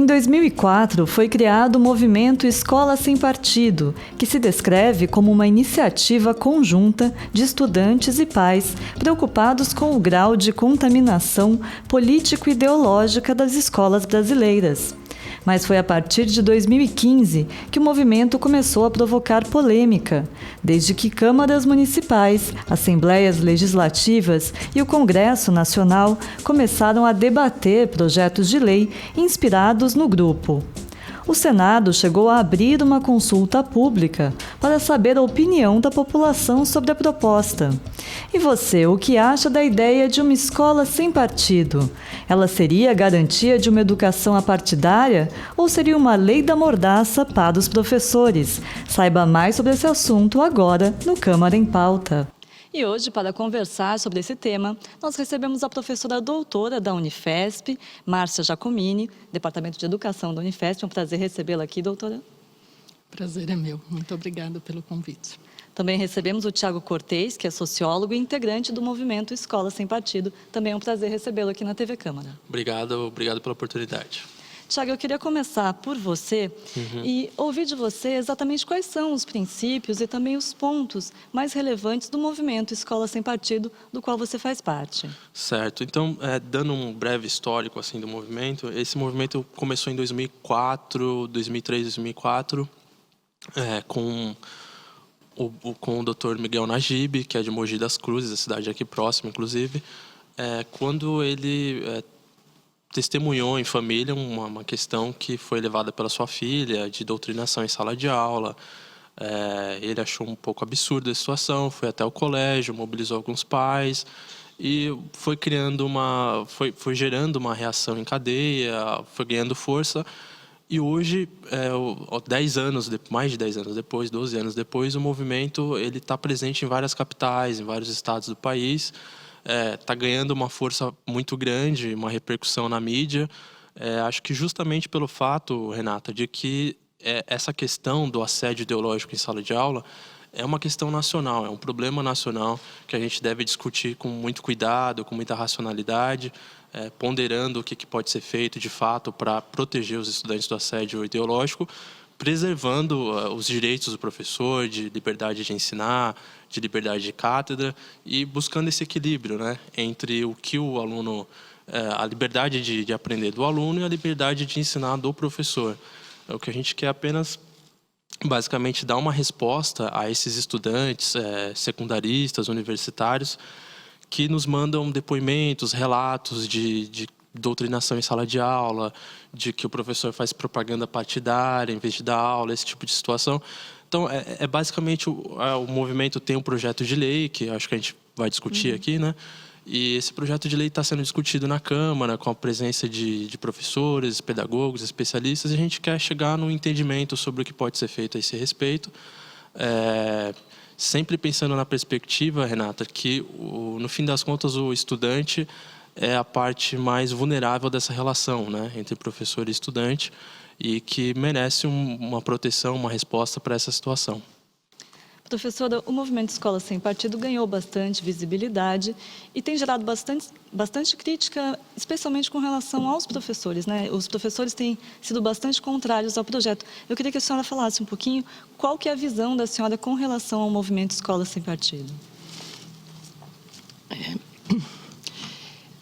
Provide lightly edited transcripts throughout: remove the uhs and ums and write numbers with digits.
2004, foi criado o movimento Escola Sem Partido, que se descreve como uma iniciativa conjunta de estudantes e pais preocupados com o grau de contaminação político-ideológica das escolas brasileiras. Mas foi a partir de 2015 que o movimento começou a provocar polêmica, desde que câmaras municipais, assembleias legislativas e o Congresso Nacional começaram a debater projetos de lei inspirados no grupo. O Senado chegou a abrir uma consulta pública para saber a opinião da população sobre a proposta. E você, o que acha da ideia de uma escola sem partido? Ela seria a garantia de uma educação apartidária ou seria uma lei da mordaça para os professores? Saiba mais sobre esse assunto agora no Câmara em Pauta. E hoje, para conversar sobre esse tema, nós recebemos a professora doutora da Unifesp, Márcia Giacomini, Departamento de Educação da Unifesp. É um prazer recebê-la aqui, doutora. Prazer é meu. Muito obrigada pelo convite. Também recebemos o Tiago Cortez, que é sociólogo e integrante do movimento Escola Sem Partido. Também é um prazer recebê-lo aqui na TV Câmara. Obrigado pela oportunidade. Tiago, eu queria começar por você e ouvir de você exatamente quais são os princípios e também os pontos mais relevantes do movimento Escola Sem Partido, do qual você faz parte. Certo. Então, dando um breve histórico assim, do movimento, esse movimento começou em 2004, 2003, 2004, com o Dr. Miguel Najib, que é de Mogi das Cruzes, a cidade aqui próxima, inclusive, quando ele testemunhou em família uma questão que foi levada pela sua filha, de doutrinação em sala de aula. Ele achou um pouco absurda a situação, foi até o colégio, mobilizou alguns pais e foi foi gerando uma reação em cadeia, foi ganhando força. E hoje, mais de 10 anos depois, 12 anos depois, o movimento está presente em várias capitais, em vários estados do país. Está ganhando uma força muito grande, uma repercussão na mídia. Acho que justamente pelo fato, Renata, de que essa questão do assédio ideológico em sala de aula é uma questão nacional, é um problema nacional que a gente deve discutir com muito cuidado, com muita racionalidade, ponderando o que pode ser feito de fato para proteger os estudantes do assédio ideológico, preservando os direitos do professor, de liberdade de ensinar, de liberdade de cátedra e buscando esse equilíbrio, né, entre o que o aluno, a liberdade de aprender do aluno e a liberdade de ensinar do professor. O que a gente quer apenas, basicamente, dar uma resposta a esses estudantes secundaristas, universitários, que nos mandam depoimentos, relatos de doutrinação em sala de aula, de que o professor faz propaganda partidária em vez de dar aula, esse tipo de situação. Então, basicamente, o movimento tem um projeto de lei, que acho que a gente vai discutir aqui, né? E esse projeto de lei está sendo discutido na Câmara, com a presença de professores, pedagogos, especialistas, e a gente quer chegar num entendimento sobre o que pode ser feito a esse respeito. Sempre pensando na perspectiva, Renata, que no fim das contas o estudante é a parte mais vulnerável dessa relação, né, entre professor e estudante, e que merece uma proteção, uma resposta para essa situação. Professora, o movimento Escola Sem Partido ganhou bastante visibilidade e tem gerado bastante crítica, especialmente com relação aos professores, né? Os professores têm sido bastante contrários ao projeto. Eu queria que a senhora falasse um pouquinho qual que é a visão da senhora com relação ao movimento Escola Sem Partido.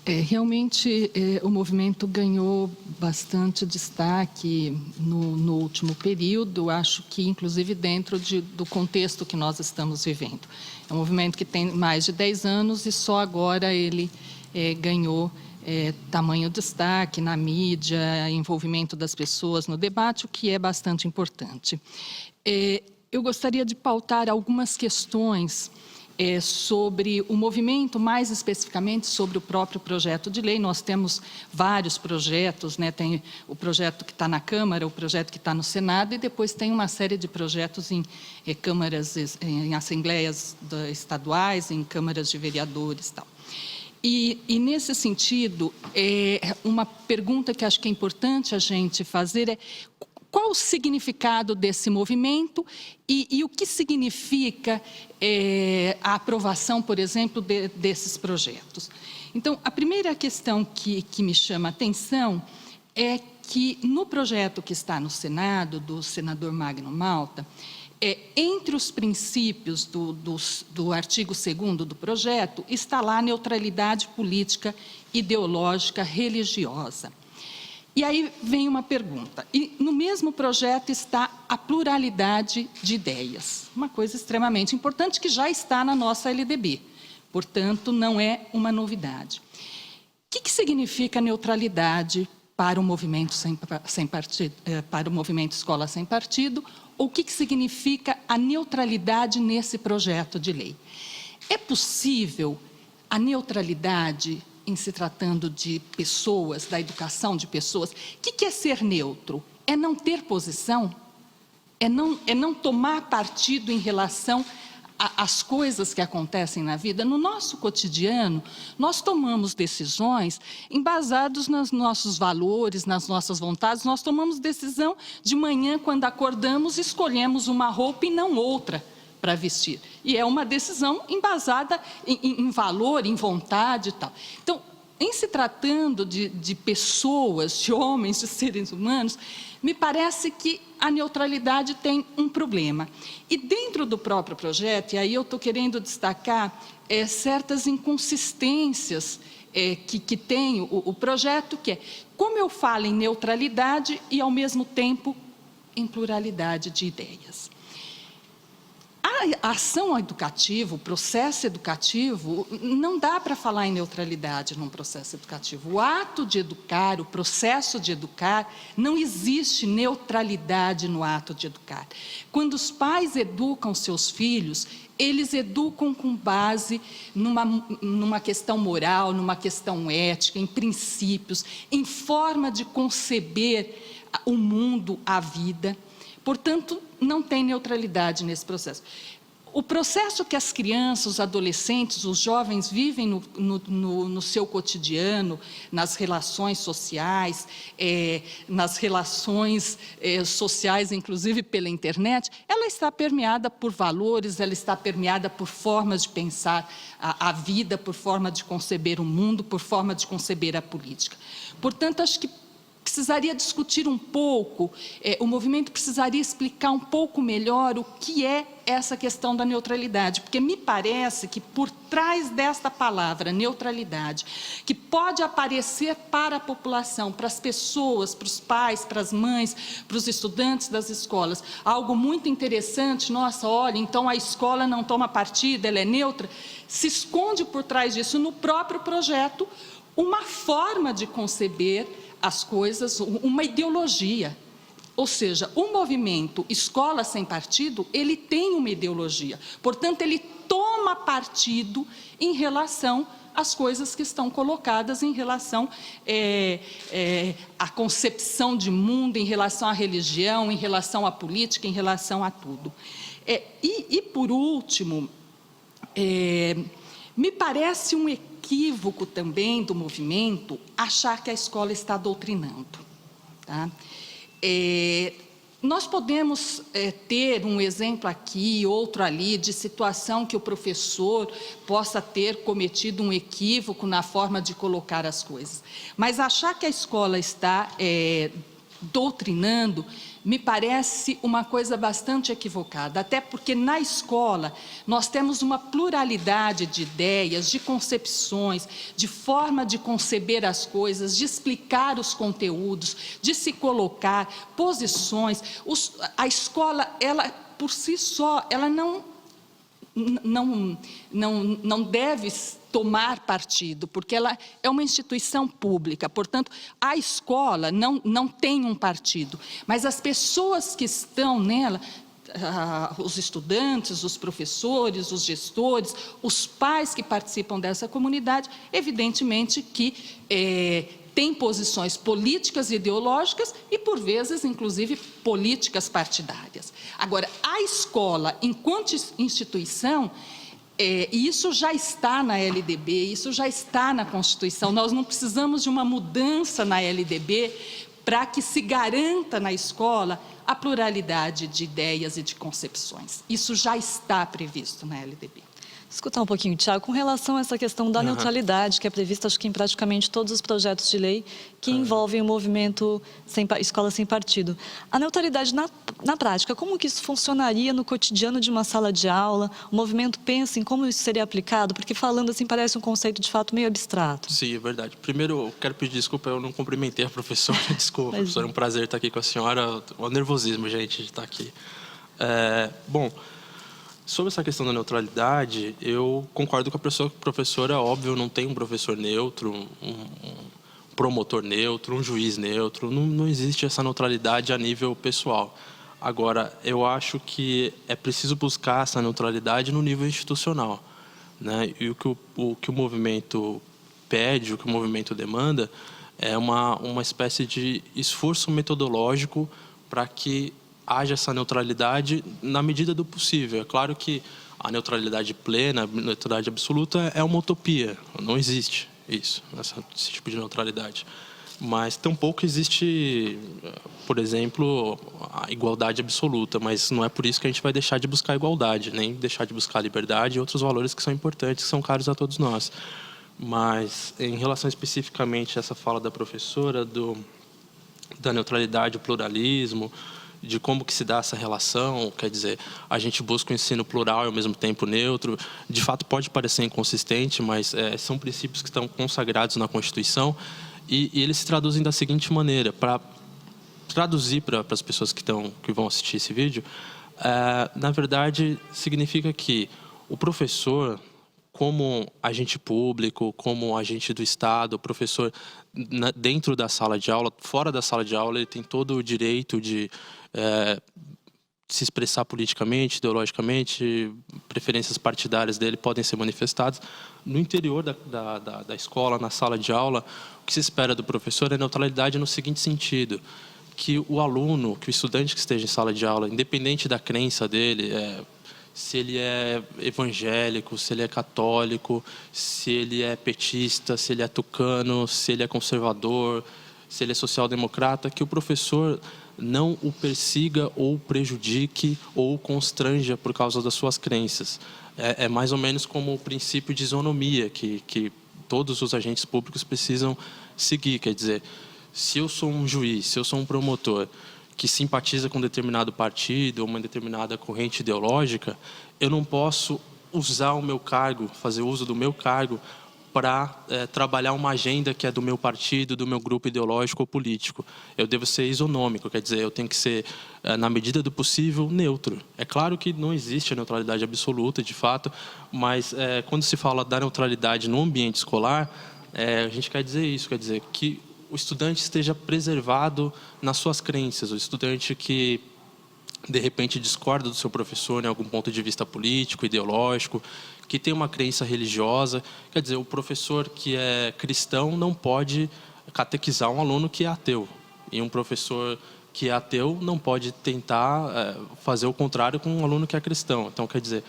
Realmente, o movimento ganhou bastante destaque no último período, acho que inclusive dentro do contexto que nós estamos vivendo. É um movimento que tem mais de 10 anos e só agora ele ganhou tamanho destaque na mídia, envolvimento das pessoas no debate, o que é bastante importante. Eu gostaria de pautar algumas questões sobre o movimento, mais especificamente sobre o próprio projeto de lei. Nós temos vários projetos, né? Tem o projeto que está na Câmara, o projeto que está no Senado, e depois tem uma série de projetos em câmaras, em assembleias estaduais, em câmaras de vereadores e tal. E nesse sentido, uma pergunta que acho que é importante a gente fazer é: qual o significado desse movimento e o que significa a aprovação, por exemplo, desses projetos? Então, a primeira questão que me chama a atenção é que no projeto que está no Senado, do senador Magno Malta, entre os princípios do artigo 2º do projeto, está lá a neutralidade política, ideológica, religiosa. E aí vem uma pergunta. E no mesmo projeto está a pluralidade de ideias, uma coisa extremamente importante que já está na nossa LDB, portanto, não é uma novidade. O que significa neutralidade para o movimento sem partido, para o movimento Escola Sem Partido, ou o que significa a neutralidade nesse projeto de lei? É possível a neutralidade em se tratando de pessoas, da educação de pessoas? O que é ser neutro? É não ter posição? É não tomar partido em relação às coisas que acontecem na vida? No nosso cotidiano, nós tomamos decisões embasadas nos nossos valores, nas nossas vontades. Nós tomamos decisão de manhã, quando acordamos, escolhemos uma roupa e não outra para vestir. E é uma decisão embasada em valor, em vontade e tal. Então, em se tratando de pessoas, de homens, de seres humanos, me parece que a neutralidade tem um problema. E dentro do próprio projeto, e aí eu estou querendo destacar certas inconsistências que tem o projeto, que é como eu falo em neutralidade e, ao mesmo tempo, em pluralidade de ideias. A ação educativa, o processo educativo, não dá para falar em neutralidade num processo educativo. O ato de educar, o processo de educar, não existe neutralidade no ato de educar. Quando os pais educam seus filhos, eles educam com base numa questão moral, numa questão ética, em princípios, em forma de conceber o mundo, a vida. Portanto, não tem neutralidade nesse processo. O processo que as crianças, os adolescentes, os jovens vivem no seu cotidiano, nas relações sociais, nas relações sociais, inclusive pela internet, ela está permeada por valores, ela está permeada por formas de pensar a vida, por forma de conceber o mundo, por forma de conceber a política. Portanto, acho que precisaria discutir um pouco, o movimento precisaria explicar um pouco melhor o que é essa questão da neutralidade, porque me parece que por trás desta palavra, neutralidade, que pode aparecer para a população, para as pessoas, para os pais, para as mães, para os estudantes das escolas, algo muito interessante. Nossa, olha, então a escola não toma partido, ela é neutra. Se esconde por trás disso, no próprio projeto, uma forma de conceber as coisas, uma ideologia. Ou seja, o movimento Escola Sem Partido, ele tem uma ideologia. Portanto, ele toma partido em relação às coisas que estão colocadas, em relação à concepção de mundo, em relação à religião, em relação à política, em relação a tudo. E por último, me parece um equívoco também do movimento achar que a escola está doutrinando. Tá? Nós podemos ter um exemplo aqui, outro ali, de situação que o professor possa ter cometido um equívoco na forma de colocar as coisas. Mas achar que a escola está doutrinando, me parece uma coisa bastante equivocada, até porque na escola nós temos uma pluralidade de ideias, de concepções, de forma de conceber as coisas, de explicar os conteúdos, de se colocar posições. A escola, ela por si só, ela não deve tomar partido, porque ela é uma instituição pública. Portanto, a escola não tem um partido, mas as pessoas que estão nela, os estudantes, os professores, os gestores, os pais que participam dessa comunidade, evidentemente que têm posições políticas e ideológicas e, por vezes, inclusive, políticas partidárias. Agora, a escola, enquanto instituição, e isso já está na LDB, isso já está na Constituição. Nós não precisamos de uma mudança na LDB para que se garanta na escola a pluralidade de ideias e de concepções. Isso já está previsto na LDB. Escutar um pouquinho, Tiago, com relação a essa questão da neutralidade, que é prevista, acho que em praticamente todos os projetos de lei que envolvem o movimento Escola Sem Partido. A neutralidade na prática, como que isso funcionaria no cotidiano de uma sala de aula? O movimento pensa em como isso seria aplicado? Porque falando assim parece um conceito de fato meio abstrato. Sim, é verdade. Primeiro, eu quero pedir desculpa, eu não cumprimentei a professora. Desculpa, professora, é um prazer estar aqui com a senhora. O nervosismo, gente, de estar aqui. Bom, sobre essa questão da neutralidade, eu concordo com a professora. Óbvio, não tem um professor neutro, um promotor neutro, um juiz neutro. Não existe essa neutralidade a nível pessoal. Agora, eu acho que é preciso buscar essa neutralidade no nível institucional, né? E o que o movimento pede, o que o movimento demanda, é uma espécie de esforço metodológico para que haja essa neutralidade na medida do possível. É claro que a neutralidade plena, a neutralidade absoluta é uma utopia. Não existe isso, esse tipo de neutralidade. Mas tampouco existe, por exemplo, a igualdade absoluta. Mas não é por isso que a gente vai deixar de buscar a igualdade, nem deixar de buscar a liberdade e outros valores que são importantes, que são caros a todos nós. Mas, em relação especificamente a essa fala da professora, da neutralidade, o pluralismo, de como que se dá essa relação, quer dizer, a gente busca o ensino plural e ao mesmo tempo neutro, de fato pode parecer inconsistente, mas são princípios que estão consagrados na Constituição e eles se traduzem da seguinte maneira, para traduzir para as pessoas que vão assistir esse vídeo, na verdade significa que o professor, como agente público, como agente do Estado, o professor dentro da sala de aula, fora da sala de aula, ele tem todo o direito de se expressar politicamente, ideologicamente, preferências partidárias dele podem ser manifestadas. No interior da escola, na sala de aula, o que se espera do professor é neutralidade no seguinte sentido, que o aluno, que o estudante que esteja em sala de aula, independente da crença dele, se ele é evangélico, se ele é católico, se ele é petista, se ele é tucano, se ele é conservador, se ele é social-democrata, que o professor não o persiga ou prejudique ou constranja por causa das suas crenças. É mais ou menos como o princípio de isonomia que todos os agentes públicos precisam seguir. Quer dizer, se eu sou um juiz, se eu sou um promotor que simpatiza com um determinado partido ou uma determinada corrente ideológica, eu não posso usar o meu cargo, fazer uso do meu cargo para trabalhar uma agenda que é do meu partido, do meu grupo ideológico ou político. Eu devo ser isonômico, quer dizer, eu tenho que ser, na medida do possível, neutro. É claro que não existe a neutralidade absoluta, de fato, mas quando se fala da neutralidade no ambiente escolar, a gente quer dizer isso, quer dizer que o estudante esteja preservado nas suas crenças, o estudante que de repente discorda do seu professor em algum ponto de vista político, ideológico, que tem uma crença religiosa. Quer dizer, o professor que é cristão não pode catequizar um aluno que é ateu. E um professor que é ateu não pode tentar fazer o contrário com um aluno que é cristão. Então, quer dizer,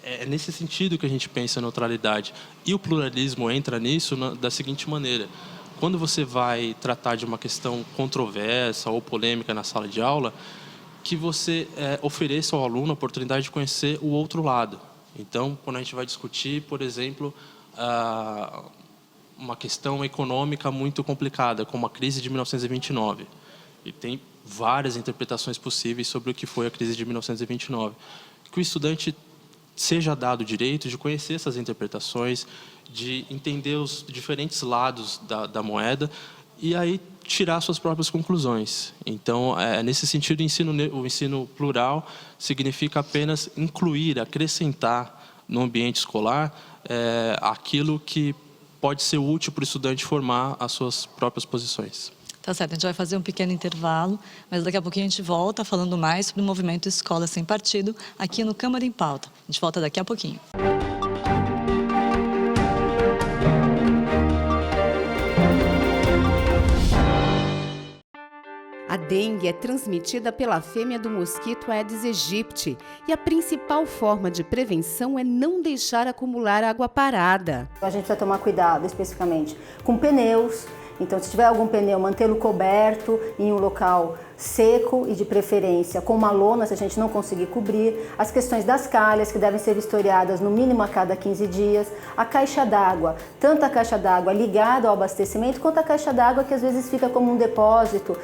é nesse sentido que a gente pensa a neutralidade. E o pluralismo entra nisso da seguinte maneira. Quando você vai tratar de uma questão controversa ou polêmica na sala de aula, que você ofereça ao aluno a oportunidade de conhecer o outro lado. Então, quando a gente vai discutir, por exemplo, uma questão econômica muito complicada, como a crise de 1929, e tem várias interpretações possíveis sobre o que foi a crise de 1929, que o estudante seja dado o direito de conhecer essas interpretações, de entender os diferentes lados da moeda e aí tirar suas próprias conclusões. Então, nesse sentido, o ensino plural significa apenas incluir, acrescentar no ambiente escolar aquilo que pode ser útil para o estudante formar as suas próprias posições. Tá certo, a gente vai fazer um pequeno intervalo, mas daqui a pouquinho a gente volta falando mais sobre o movimento Escola Sem Partido aqui no Câmara em Pauta. A gente volta daqui a pouquinho. A dengue é transmitida pela fêmea do mosquito Aedes aegypti e a principal forma de prevenção é não deixar acumular água parada. A gente precisa tomar cuidado especificamente com pneus, então se tiver algum pneu, mantê-lo coberto em um local seco e de preferência com uma lona, se a gente não conseguir cobrir, as questões das calhas, que devem ser vistoriadas no mínimo a cada 15 dias, a caixa d'água, tanto a caixa d'água ligada ao abastecimento, quanto a caixa d'água que às vezes fica como um depósito.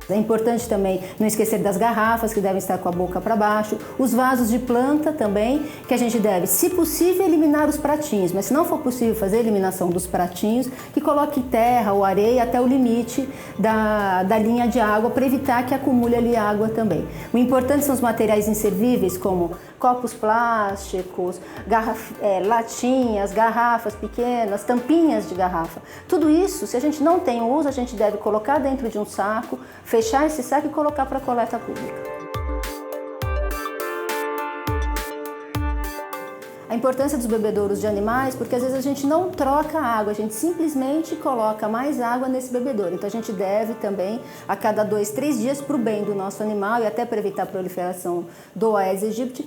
É importante também não esquecer das garrafas, que devem estar com a boca para baixo, os vasos de planta também, que a gente deve, se possível, eliminar os pratinhos, mas se não for possível fazer a eliminação dos pratinhos, que coloque terra ou areia até o limite da linha de água, para evitar que acumule ali água também. O importante são os materiais inservíveis, como copos plásticos, latinhas, garrafas pequenas, tampinhas de garrafa. Tudo isso, se a gente não tem uso, a gente deve colocar dentro de um saco, fechar esse saco e colocar para a coleta pública. A importância dos bebedouros de animais, porque às vezes a gente não troca água, a gente simplesmente coloca mais água nesse bebedouro. Então a gente deve também, a cada 2, 3 dias, para o bem do nosso animal e até para evitar a proliferação do Aedes aegypti,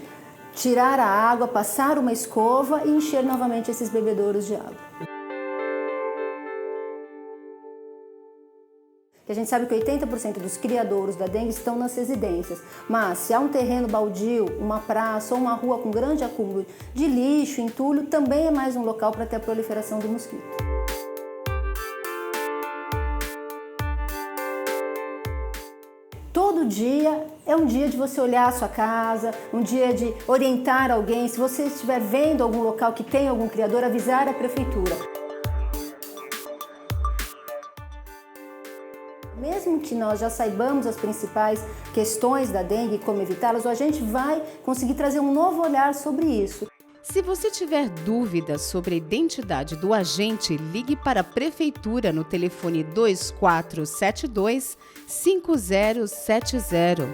tirar a água, passar uma escova e encher novamente esses bebedouros de água. A gente sabe que 80% dos criadouros da dengue estão nas residências, mas se há um terreno baldio, uma praça ou uma rua com grande acúmulo de lixo, entulho, também é mais um local para ter a proliferação do mosquito. Todo dia é um dia de você olhar a sua casa, um dia de orientar alguém. Se você estiver vendo algum local que tem algum criador, avisar a prefeitura. Mesmo que nós já saibamos as principais questões da dengue e como evitá-las, a gente vai conseguir trazer um novo olhar sobre isso. Se você tiver dúvidas sobre a identidade do agente, ligue para a Prefeitura no telefone 2472-5070.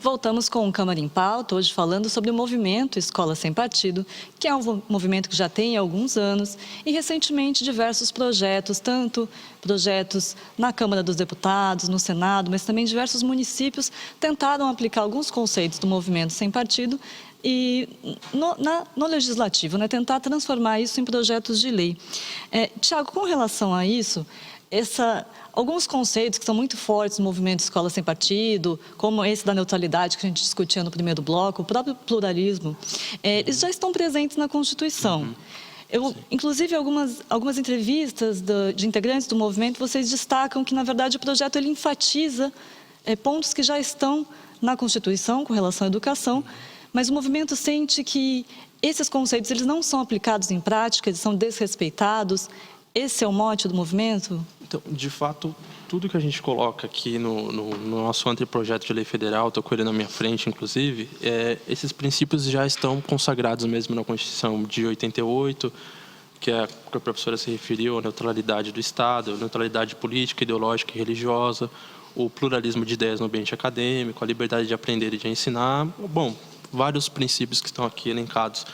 Voltamos com o Câmara em Pauta, hoje falando sobre o movimento Escola Sem Partido, que é um movimento que já tem alguns anos e recentemente diversos projetos, tanto projetos na Câmara dos Deputados, no Senado, mas também diversos municípios tentaram aplicar alguns conceitos do movimento Sem Partido e no legislativo, né, tentar transformar isso em projetos de lei. Tiago, com relação a isso, alguns conceitos que são muito fortes no movimento Escola Sem Partido, como esse da neutralidade que a gente discutia no primeiro bloco, o próprio pluralismo, eles já estão presentes na Constituição. Inclusive, algumas entrevistas de integrantes do movimento, vocês destacam que, na verdade, o projeto ele enfatiza pontos que já estão na Constituição com relação à educação, mas o movimento sente que esses conceitos eles não são aplicados em prática, eles são desrespeitados. Esse é o mote do movimento? Então, de fato, tudo que a gente coloca aqui no nosso anteprojeto de lei federal, estou com ele na minha frente, inclusive, esses princípios já estão consagrados mesmo na Constituição de 88, que a professora se referiu, a neutralidade do Estado, a neutralidade política, ideológica e religiosa, o pluralismo de ideias no ambiente acadêmico, a liberdade de aprender e de ensinar. Bom, vários princípios que estão aqui elencados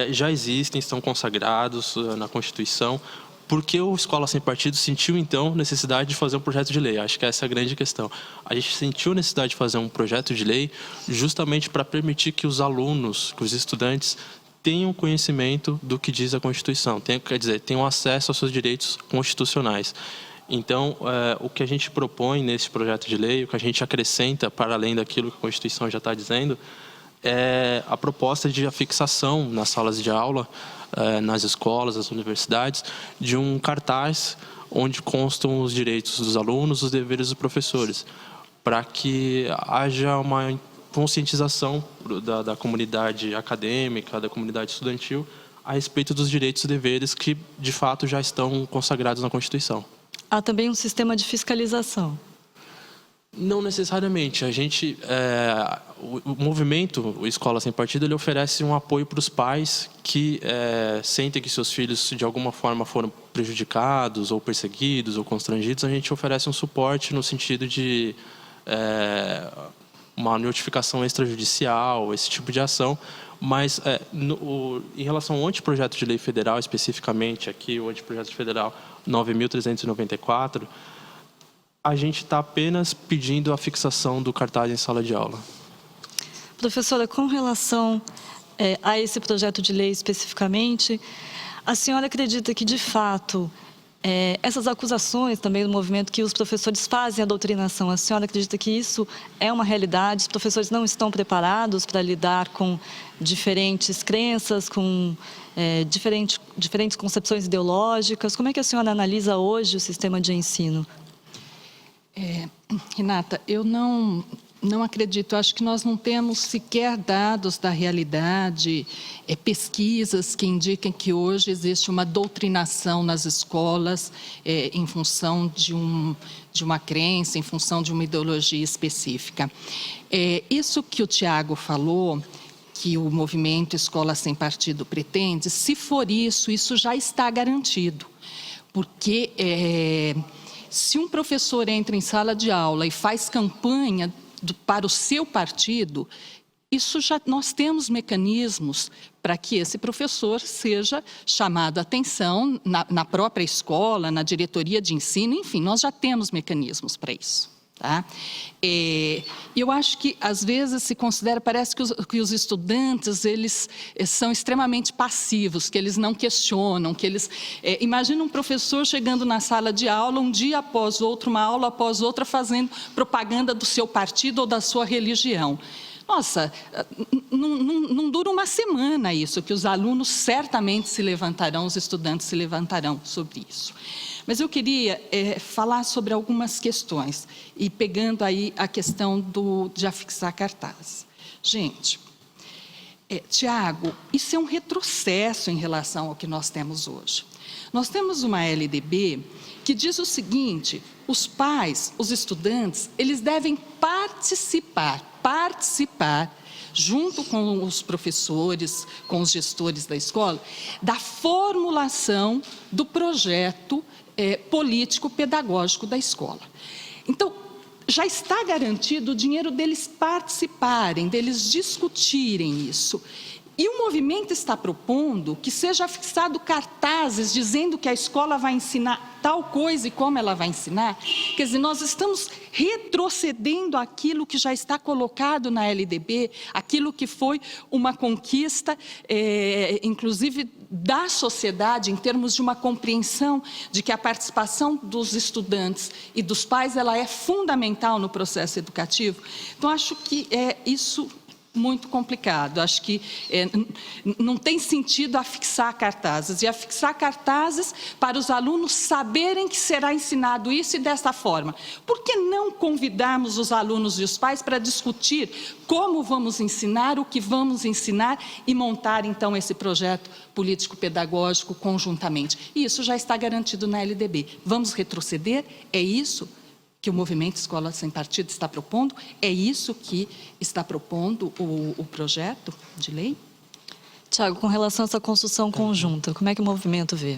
já existem, estão consagrados na Constituição. Por que o Escola Sem Partido sentiu, então, necessidade de fazer um projeto de lei? Acho que essa é a grande questão. A gente sentiu necessidade de fazer um projeto de lei justamente para permitir que os alunos, que os estudantes, tenham conhecimento do que diz a Constituição, tenham acesso aos seus direitos constitucionais. Então, o que a gente propõe nesse projeto de lei, o que a gente acrescenta para além daquilo que a Constituição já está dizendo, é a proposta de afixação nas salas de aula, nas escolas, nas universidades, de um cartaz onde constam os direitos dos alunos, os deveres dos professores, para que haja uma conscientização da comunidade acadêmica, da comunidade estudantil, a respeito dos direitos e deveres que, de fato, já estão consagrados na Constituição. Há também um sistema de fiscalização. Não necessariamente. O movimento, o Escola Sem Partido, ele oferece um apoio para os pais que sentem que seus filhos, de alguma forma, foram prejudicados ou perseguidos ou constrangidos. A gente oferece um suporte no sentido de uma notificação extrajudicial, esse tipo de ação. Mas em relação ao anteprojeto de lei federal, especificamente aqui, o anteprojeto federal 9.394, a gente está apenas pedindo a fixação do cartaz em sala de aula. Professora, com relação a esse projeto de lei especificamente, a senhora acredita que, de fato, essas acusações também do movimento que os professores fazem a doutrinação, a senhora acredita que isso é uma realidade? Os professores não estão preparados para lidar com diferentes crenças, com diferentes concepções ideológicas? Como é que a senhora analisa hoje o sistema de ensino? Renata, eu não acredito. Acho que nós não temos sequer dados da realidade, pesquisas que indiquem que hoje existe uma doutrinação nas escolas em função de uma crença, em função de uma ideologia específica. Isso que o Tiago falou, que o movimento Escola Sem Partido pretende, se for isso já está garantido. Porque se um professor entra em sala de aula e faz campanha para o seu partido, nós temos mecanismos para que esse professor seja chamado a atenção na própria escola, na diretoria de ensino, enfim, nós já temos mecanismos para isso. Tá? Eu acho que às vezes se considera, parece que os estudantes eles são extremamente passivos, que eles não questionam, que eles imagina um professor chegando na sala de aula um dia após outro, uma aula após outra, fazendo propaganda do seu partido ou da sua religião. Nossa, não dura uma semana isso, que os alunos certamente se levantarão, os estudantes se levantarão sobre isso. Mas eu queria falar sobre algumas questões, e pegando aí a questão de afixar cartazes. Gente, Tiago, isso é um retrocesso em relação ao que nós temos hoje. Nós temos uma LDB que diz o seguinte: os pais, os estudantes, eles devem participar junto com os professores, com os gestores da escola, da formulação do projeto político-pedagógico da escola. Então, já está garantido o dinheiro deles participarem, deles discutirem isso. E o movimento está propondo que seja fixado cartazes dizendo que a escola vai ensinar tal coisa e como ela vai ensinar. Quer dizer, nós estamos retrocedendo aquilo que já está colocado na LDB, aquilo que foi uma conquista, inclusive da sociedade, em termos de uma compreensão de que a participação dos estudantes e dos pais ela é fundamental no processo educativo. Então, acho que isso muito complicado. Acho que não tem sentido afixar cartazes. E afixar cartazes para os alunos saberem que será ensinado isso e dessa forma. Por que não convidarmos os alunos e os pais para discutir como vamos ensinar, o que vamos ensinar e montar, então, esse projeto político-pedagógico conjuntamente? E isso já está garantido na LDB. Vamos retroceder? É isso que o movimento Escola Sem Partido está propondo? É isso que está propondo o projeto de lei? Tiago, com relação a essa construção conjunta, como é que o movimento vê?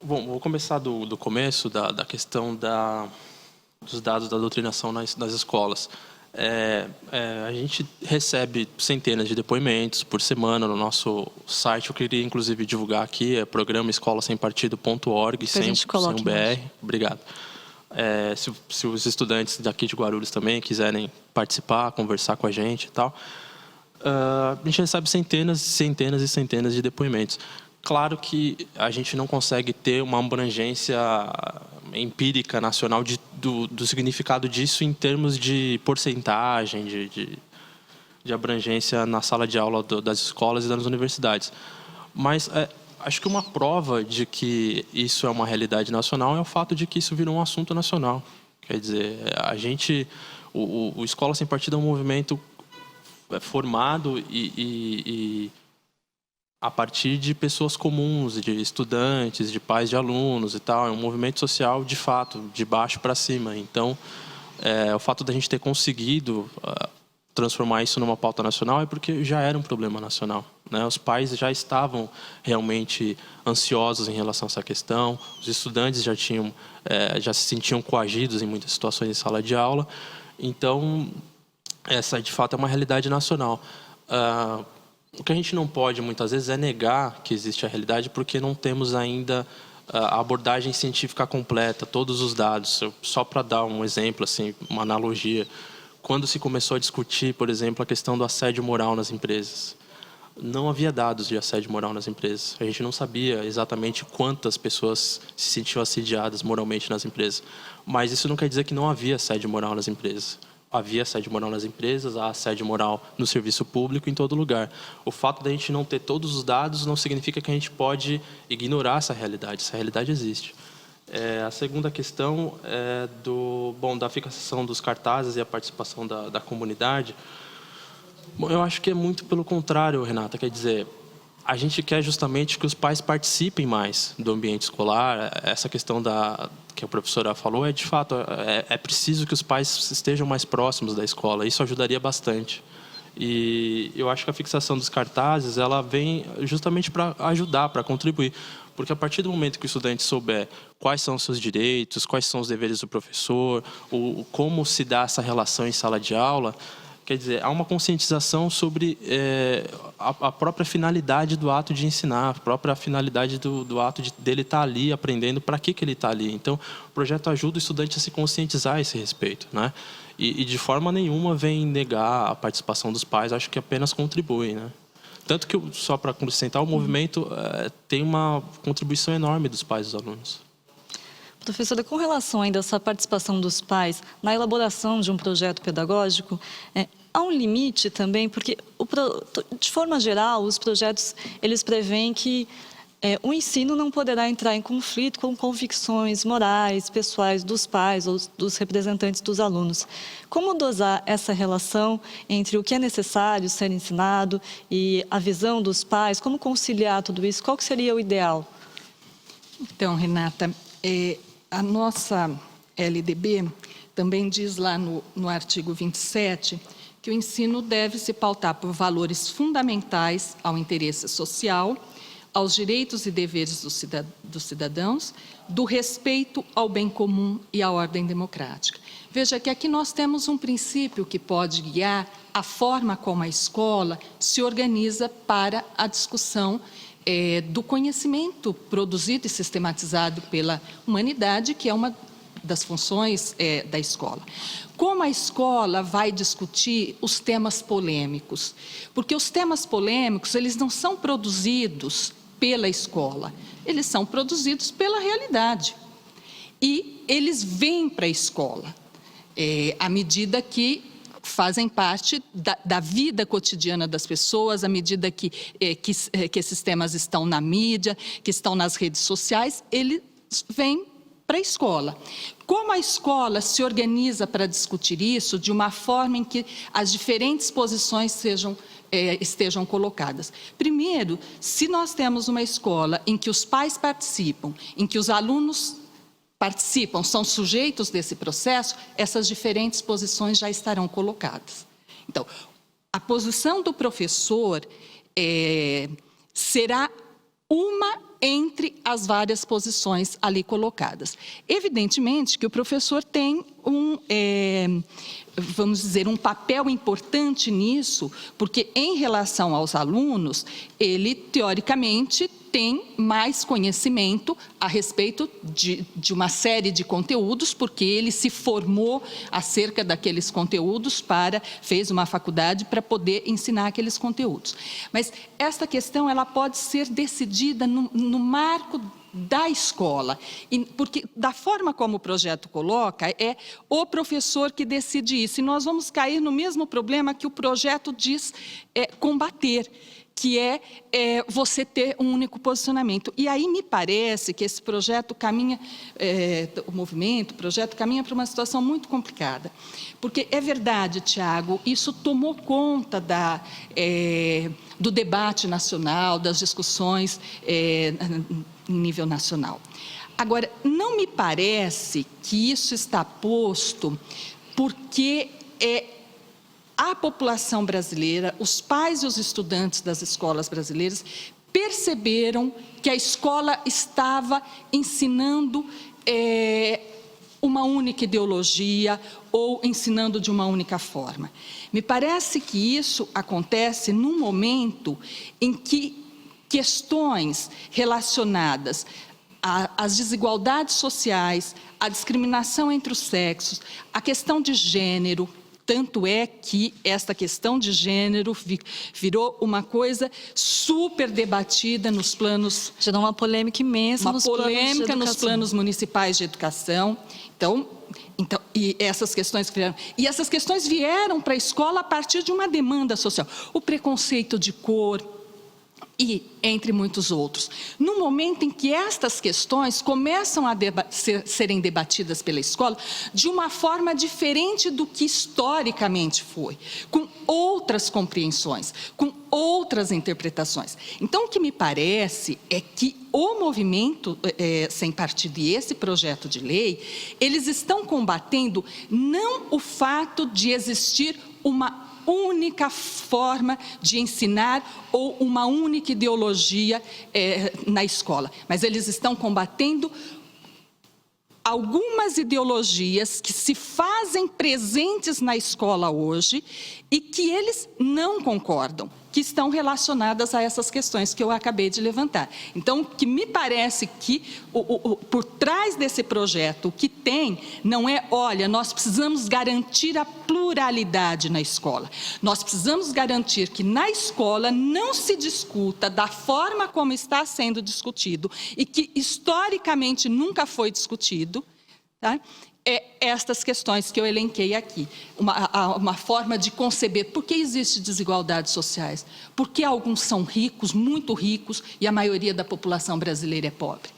Bom, vou começar do começo, da questão dos dados da doutrinação nas escolas. A gente recebe centenas de depoimentos por semana no nosso site. Eu queria, inclusive, divulgar aqui, programa escolasempartido.org, sem um BR. Obrigado. Se os estudantes daqui de Guarulhos também quiserem participar, conversar com a gente e tal, a gente recebe centenas e centenas de depoimentos. Claro que a gente não consegue ter uma abrangência empírica nacional do significado disso em termos de porcentagem, de abrangência na sala de aula das escolas e das universidades. Mas acho que uma prova de que isso é uma realidade nacional é o fato de que isso virou um assunto nacional. Quer dizer, o Escola Sem Partido é um movimento formado e a partir de pessoas comuns, de estudantes, de pais de alunos e tal. É um movimento social, de fato, de baixo para cima. Então, o fato da gente ter conseguido transformar isso numa pauta nacional é porque já era um problema nacional, né? Os pais já estavam realmente ansiosos em relação a essa questão, os estudantes já se sentiam coagidos em muitas situações em sala de aula. Então, essa de fato é uma realidade nacional. O que a gente não pode muitas vezes é negar que existe a realidade, porque não temos ainda a abordagem científica completa, todos os dados. Só para dar um exemplo, assim, uma analogia, quando se começou a discutir, por exemplo, a questão do assédio moral nas empresas, não havia dados de assédio moral nas empresas. A gente não sabia exatamente quantas pessoas se sentiam assediadas moralmente nas empresas. Mas isso não quer dizer que não havia assédio moral nas empresas. Havia assédio moral nas empresas, há assédio moral no serviço público, em todo lugar. O fato de a gente não ter todos os dados não significa que a gente pode ignorar essa realidade. Essa realidade existe. A segunda questão é da fixação dos cartazes e a participação da comunidade. Bom, eu acho que é muito pelo contrário, Renata. Quer dizer, a gente quer justamente que os pais participem mais do ambiente escolar. Essa questão que a professora falou de fato, é preciso que os pais estejam mais próximos da escola. Isso ajudaria bastante. E eu acho que a fixação dos cartazes, ela vem justamente para ajudar, para contribuir. Porque a partir do momento que o estudante souber quais são os seus direitos, quais são os deveres do professor, como se dá essa relação em sala de aula, quer dizer, há uma conscientização sobre a própria finalidade do ato de ensinar, a própria finalidade do ato dele estar ali aprendendo para que ele está ali. Então, o projeto ajuda o estudante a se conscientizar a esse respeito, né? E de forma nenhuma vem negar a participação dos pais, acho que apenas contribui, né? Tanto que, só para acrescentar, o movimento tem uma contribuição enorme dos pais e dos alunos. Professora, com relação ainda a essa participação dos pais na elaboração de um projeto pedagógico, há um limite também, porque, de forma geral, os projetos eles prevêem que o ensino não poderá entrar em conflito com convicções morais, pessoais dos pais ou dos representantes dos alunos. Como dosar essa relação entre o que é necessário ser ensinado e a visão dos pais? Como conciliar tudo isso? Qual que seria o ideal? Então, Renata, a nossa LDB também diz lá no artigo 27 que o ensino deve se pautar por valores fundamentais ao interesse social, aos direitos e deveres dos cidadãos, do respeito ao bem comum e à ordem democrática. Veja que aqui nós temos um princípio que pode guiar a forma como a escola se organiza para a discussão do conhecimento produzido e sistematizado pela humanidade, que é uma das funções da escola. Como a escola vai discutir os temas polêmicos? Porque os temas polêmicos, eles não são produzidos pela escola, eles são produzidos pela realidade. E eles vêm para a escola, à medida que fazem parte da vida cotidiana das pessoas, à medida que esses temas estão na mídia, que estão nas redes sociais, eles vêm para a escola. Como a escola se organiza para discutir isso de uma forma em que as diferentes posições estejam colocadas? Primeiro, se nós temos uma escola em que os pais participam, em que os alunos participam, são sujeitos desse processo, essas diferentes posições já estarão colocadas. Então, a posição do professor será uma entre as várias posições ali colocadas. Evidentemente que o professor tem vamos dizer, um papel importante nisso, porque em relação aos alunos, ele, teoricamente, tem mais conhecimento a respeito de uma série de conteúdos, porque ele se formou acerca daqueles conteúdos, fez uma faculdade para poder ensinar aqueles conteúdos. Mas esta questão ela pode ser decidida no marco da escola, porque da forma como o projeto coloca, é o professor que decide isso. E nós vamos cair no mesmo problema que o projeto diz combater, que é você ter um único posicionamento. E aí me parece que esse projeto caminha, o projeto caminha para uma situação muito complicada. Porque é verdade, Tiago, isso tomou conta do debate nacional, das discussões em nível nacional. Agora, não me parece que isso está posto porque a população brasileira, os pais e os estudantes das escolas brasileiras perceberam que a escola estava ensinando uma única ideologia ou ensinando de uma única forma. Me parece que isso acontece num momento em que questões relacionadas às desigualdades sociais, à discriminação entre os sexos, a questão de gênero, tanto é que esta questão de gênero virou uma coisa super debatida nos planos... Gerou uma polêmica imensa nos planos municipais de educação. Então, e essas questões vieram para a escola a partir de uma demanda social. O preconceito de cor, e entre muitos outros. No momento em que estas questões começam a serem debatidas pela escola de uma forma diferente do que historicamente foi, com outras compreensões, com outras interpretações. Então, o que me parece é que o movimento sem partido e esse projeto de lei, eles estão combatendo não o fato de existir uma única forma de ensinar ou uma única ideologia na escola. Mas eles estão combatendo algumas ideologias que se fazem presentes na escola hoje e que eles não concordam, que estão relacionadas a essas questões que eu acabei de levantar. Então, o que me parece que por trás desse projeto, o que tem não é, olha, nós precisamos garantir a pluralidade na escola. Nós precisamos garantir que na escola não se discuta da forma como está sendo discutido e que historicamente nunca foi discutido, tá? Estas questões que eu elenquei aqui, uma forma de conceber por que existem desigualdades sociais, por que alguns são ricos, muito ricos, e a maioria da população brasileira é pobre.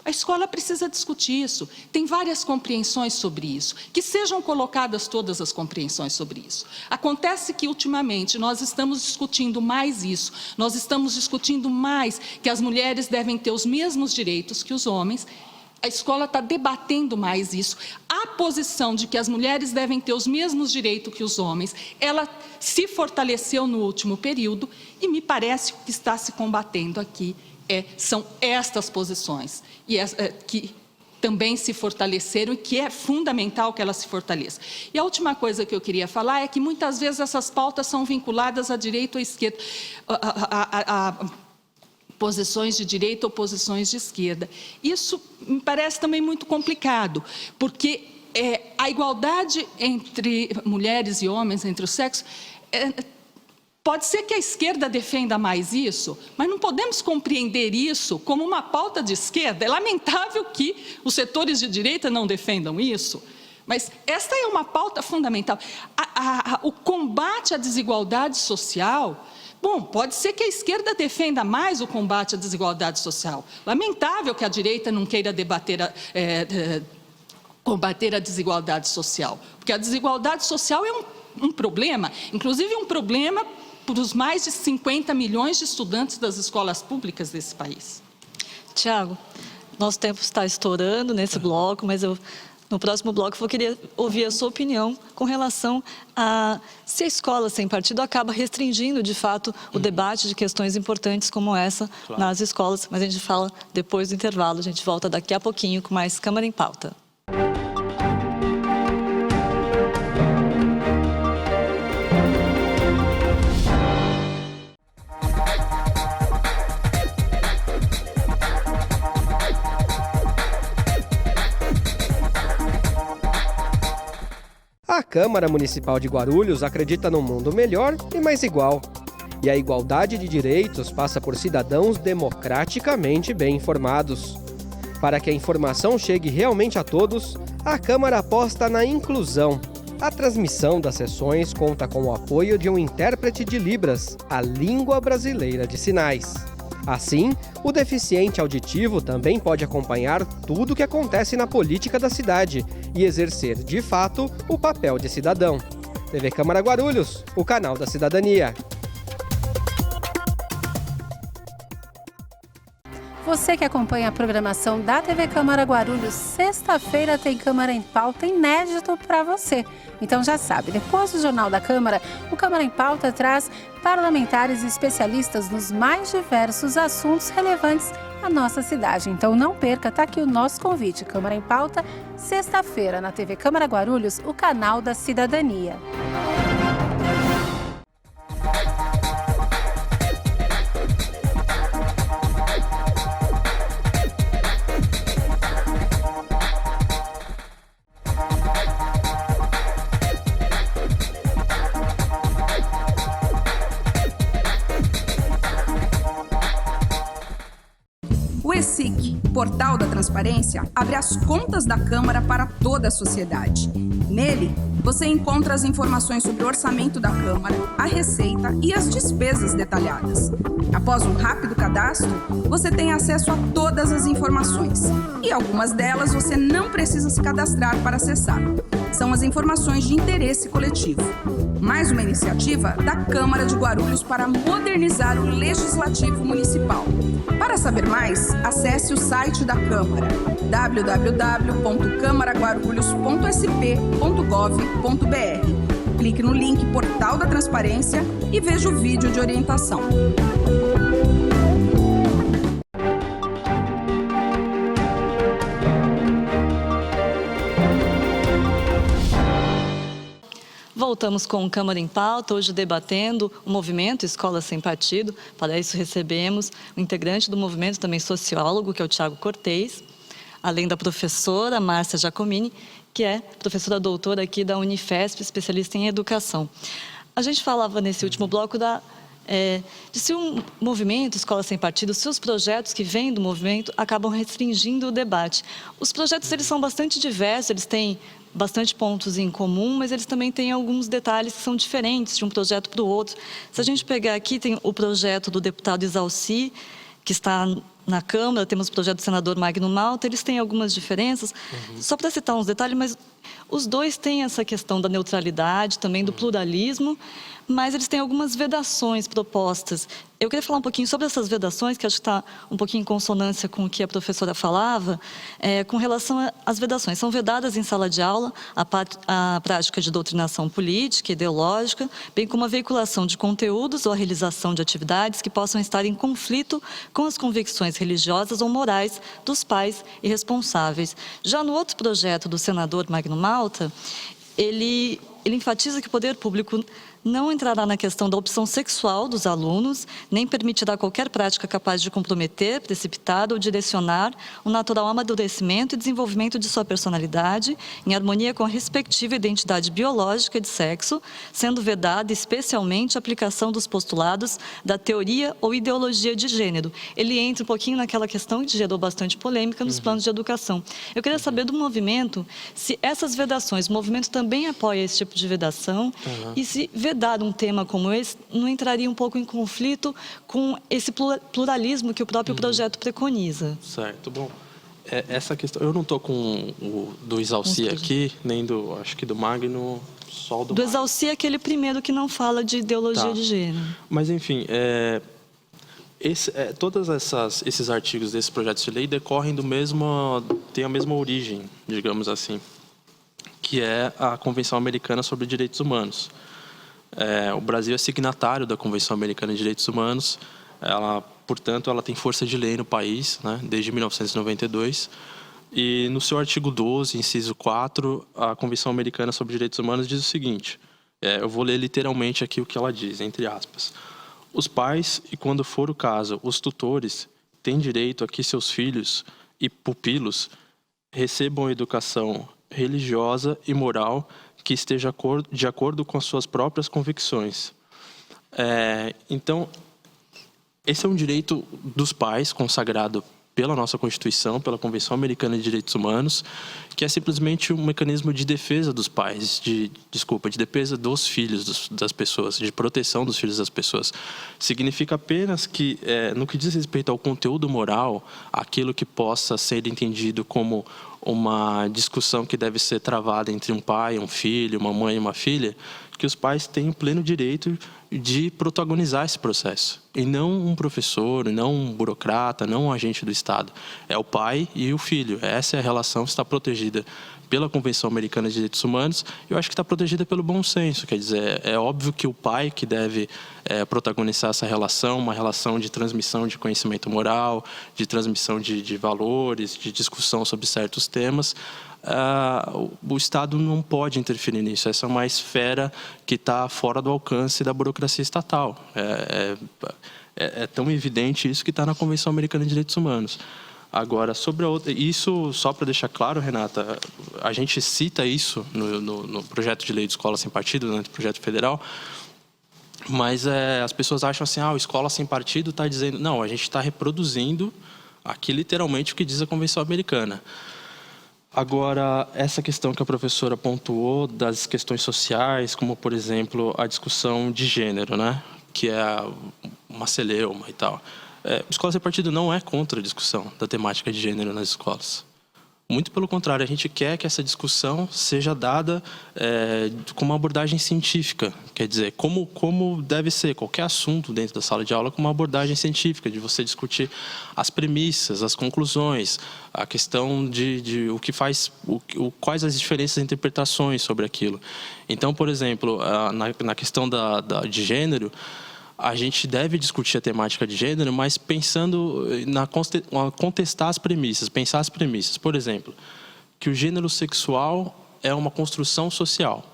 A escola precisa discutir isso, tem várias compreensões sobre isso, que sejam colocadas todas as compreensões sobre isso. Acontece que, ultimamente, nós estamos discutindo mais isso, nós estamos discutindo mais que as mulheres devem ter os mesmos direitos que os homens. A escola está debatendo mais isso. A posição de que as mulheres devem ter os mesmos direitos que os homens, ela se fortaleceu no último período e me parece que o que está se combatendo aqui são estas posições que também se fortaleceram e que é fundamental que elas se fortaleçam. E a última coisa que eu queria falar é que muitas vezes essas pautas são vinculadas à direita ou à esquerda, posições de direita ou posições de esquerda. Isso me parece também muito complicado, porque a igualdade entre mulheres e homens, entre os sexos, pode ser que a esquerda defenda mais isso, mas não podemos compreender isso como uma pauta de esquerda. É lamentável que os setores de direita não defendam isso, mas esta é uma pauta fundamental. O combate à desigualdade social... Bom, pode ser que a esquerda defenda mais o combate à desigualdade social. Lamentável que a direita não queira combater a desigualdade social, porque a desigualdade social é um problema, inclusive um problema para os mais de 50 milhões de estudantes das escolas públicas desse país. Tiago, nosso tempo está estourando nesse bloco, mas no próximo bloco eu queria ouvir a sua opinião com relação a se a escola sem partido acaba restringindo, de fato, o debate de questões importantes como essa nas escolas. Mas a gente fala depois do intervalo, a gente volta daqui a pouquinho com mais Câmara em Pauta. A Câmara Municipal de Guarulhos acredita num mundo melhor e mais igual. E a igualdade de direitos passa por cidadãos democraticamente bem informados. Para que a informação chegue realmente a todos, a Câmara aposta na inclusão. A transmissão das sessões conta com o apoio de um intérprete de Libras, a língua brasileira de sinais. Assim, o deficiente auditivo também pode acompanhar tudo o que acontece na política da cidade e exercer, de fato, o papel de cidadão. TV Câmara Guarulhos, o canal da cidadania. Você que acompanha a programação da TV Câmara Guarulhos, sexta-feira tem Câmara em Pauta inédito para você. Então já sabe, depois do Jornal da Câmara, o Câmara em Pauta traz parlamentares e especialistas nos mais diversos assuntos relevantes à nossa cidade. Então não perca, tá aqui o nosso convite. Câmara em Pauta, sexta-feira na TV Câmara Guarulhos, o canal da cidadania. O ESIC, Portal da Transparência, abre as contas da Câmara para toda a sociedade. Nele, você encontra as informações sobre o orçamento da Câmara, a receita e as despesas detalhadas. Após um rápido cadastro, você tem acesso a todas as informações. E algumas delas você não precisa se cadastrar para acessar. São as informações de interesse coletivo. Mais uma iniciativa da Câmara de Guarulhos para modernizar o Legislativo Municipal. Para saber mais, acesse o site da Câmara, www.câmaraguarulhos.sp.gov.br. Clique no link Portal da Transparência e veja o vídeo de orientação. Voltamos com o Câmara em Pauta, hoje debatendo o movimento Escola Sem Partido. Para isso recebemos o integrante do movimento, também sociólogo, que é o Tiago Cortez, além da professora Márcia Giacomini, que é professora doutora aqui da Unifesp, especialista em educação. A gente falava nesse último bloco de se um movimento Escola Sem Partido, se os projetos que vêm do movimento acabam restringindo o debate. Os projetos eles são bastante diversos, eles têm bastante pontos em comum, mas eles também têm alguns detalhes que são diferentes de um projeto para o outro. Se a gente pegar aqui, tem o projeto do deputado Isalci, que está na Câmara, temos o projeto do senador Magno Malta, eles têm algumas diferenças. Só para citar uns detalhes, mas os dois têm essa questão da neutralidade, também do pluralismo, mas eles têm algumas vedações propostas. Eu queria falar um pouquinho sobre essas vedações, que acho que está um pouquinho em consonância com o que a professora falava, com relação às vedações. São vedadas em sala de aula a prática de doutrinação política, ideológica, bem como a veiculação de conteúdos ou a realização de atividades que possam estar em conflito com as convicções religiosas ou morais dos pais e responsáveis. Já no outro projeto do senador Magno Malta, ele enfatiza que o poder público não entrará na questão da opção sexual dos alunos, nem permitirá qualquer prática capaz de comprometer, precipitar ou direcionar o natural amadurecimento e desenvolvimento de sua personalidade, em harmonia com a respectiva identidade biológica de sexo, sendo vedada especialmente a aplicação dos postulados da teoria ou ideologia de gênero. Ele entra um pouquinho naquela questão que gerou bastante polêmica nos planos de educação. Eu queria saber do movimento se essas vedações, o movimento também apoia esse tipo de vedação e se vedar um tema como esse não entraria um pouco em conflito com esse pluralismo que o próprio projeto preconiza. Certo, bom. Essa questão, eu não estou com o do Isalci aqui, nem acho que do Magno, só do Isalci é aquele primeiro que não fala de ideologia de gênero. Mas, enfim, todos esses artigos desse projeto de lei decorrem têm a mesma origem, digamos assim, que é a Convenção Americana sobre Direitos Humanos. O Brasil é signatário da Convenção Americana de Direitos Humanos, portanto, ela tem força de lei no país, né, desde 1992, e no seu artigo 12, inciso 4, a Convenção Americana sobre Direitos Humanos diz o seguinte, eu vou ler literalmente aqui o que ela diz, entre aspas: os pais, e quando for o caso, os tutores, têm direito a que seus filhos e pupilos recebam educação religiosa e moral que esteja de acordo com as suas próprias convicções. Então, esse é um direito dos pais, consagrado pela nossa Constituição, pela Convenção Americana de Direitos Humanos, que é simplesmente um mecanismo de defesa dos pais, de defesa dos filhos das pessoas, de proteção dos filhos das pessoas. Significa apenas que, no que diz respeito ao conteúdo moral, aquilo que possa ser entendido como uma discussão que deve ser travada entre um pai, um filho, uma mãe e uma filha, que os pais têm o pleno direito de protagonizar esse processo. E não um professor, não um burocrata, não um agente do Estado. É o pai e o filho. Essa é a relação que está protegida pela Convenção Americana de Direitos Humanos, eu acho que está protegida pelo bom senso. Quer dizer, é óbvio que o pai que deve protagonizar essa relação, uma relação de transmissão de conhecimento moral, de transmissão de valores, de discussão sobre certos temas. O Estado não pode interferir nisso. Essa é uma esfera que está fora do alcance da burocracia estatal. É tão evidente isso que está na Convenção Americana de Direitos Humanos. Agora, sobre a outra, isso, só para deixar claro, Renata, a gente cita isso no projeto de lei de escola sem partido, no projeto federal, mas as pessoas acham assim, o escola sem partido está dizendo... Não, a gente está reproduzindo aqui literalmente o que diz a Convenção Americana. Agora, essa questão que a professora pontuou das questões sociais, como, por exemplo, a discussão de gênero, né? Que é uma celeuma e tal. Escola sem partido não é contra a discussão da temática de gênero nas escolas. Muito pelo contrário, a gente quer que essa discussão seja dada com uma abordagem científica. Quer dizer, como deve ser qualquer assunto dentro da sala de aula, com uma abordagem científica, de você discutir as premissas, as conclusões, a questão de o que faz, quais as diferentes interpretações sobre aquilo. Então, por exemplo, na questão de gênero, a gente deve discutir a temática de gênero, mas pensando contestar as premissas, pensar as premissas. Por exemplo, que o gênero sexual é uma construção social.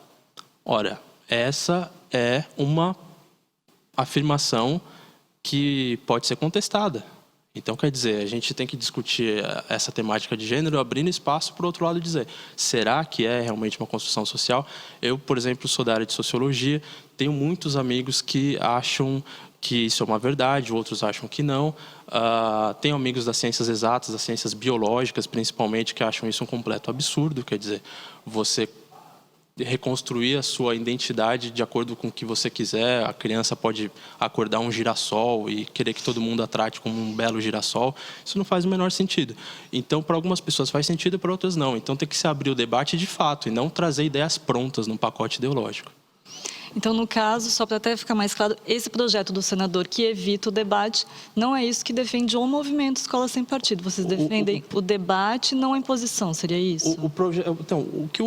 Ora, essa é uma afirmação que pode ser contestada. Então, quer dizer, a gente tem que discutir essa temática de gênero, abrindo espaço para o outro lado dizer, será que é realmente uma construção social? Eu, por exemplo, sou da área de sociologia, tenho muitos amigos que acham que isso é uma verdade, outros acham que não. Tenho amigos das ciências exatas, das ciências biológicas, principalmente, que acham isso um completo absurdo. Quer dizer, você reconstruir a sua identidade de acordo com o que você quiser. A criança pode acordar um girassol e querer que todo mundo a trate como um belo girassol. Isso não faz o menor sentido. Então, para algumas pessoas faz sentido, para outras não. Então, tem que se abrir o debate de fato e não trazer ideias prontas num pacote ideológico. Então, no caso, só para até ficar mais claro, esse projeto do senador que evita o debate, não é isso que defende o movimento Escola Sem Partido. Vocês defendem o debate, não a imposição, seria isso? Então, o que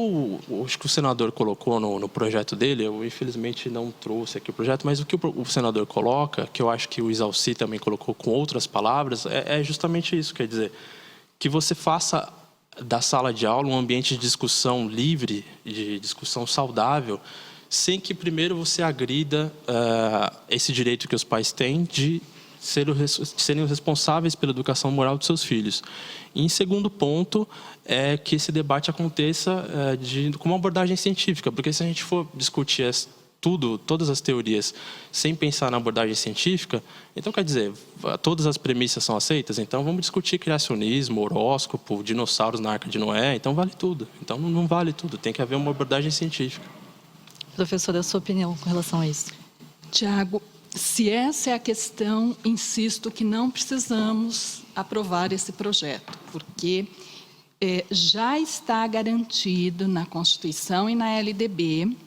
acho que o senador colocou no projeto dele, eu infelizmente não trouxe aqui o projeto, mas o que o senador coloca, que eu acho que o Isalci também colocou com outras palavras, é justamente isso, quer dizer, que você faça da sala de aula um ambiente de discussão livre, de discussão saudável, sem que primeiro você agrida esse direito que os pais têm de serem responsáveis pela educação moral dos seus filhos. E, em segundo ponto, é que esse debate aconteça com uma abordagem científica, porque se a gente for discutir todas as teorias, sem pensar na abordagem científica, então, quer dizer, todas as premissas são aceitas, então vamos discutir criacionismo, horóscopo, dinossauros na Arca de Noé, então vale tudo. Então não vale tudo, tem que haver uma abordagem científica. Professora, a sua opinião com relação a isso? Tiago, se essa é a questão, insisto que não precisamos aprovar esse projeto, porque já está garantido na Constituição e na LDB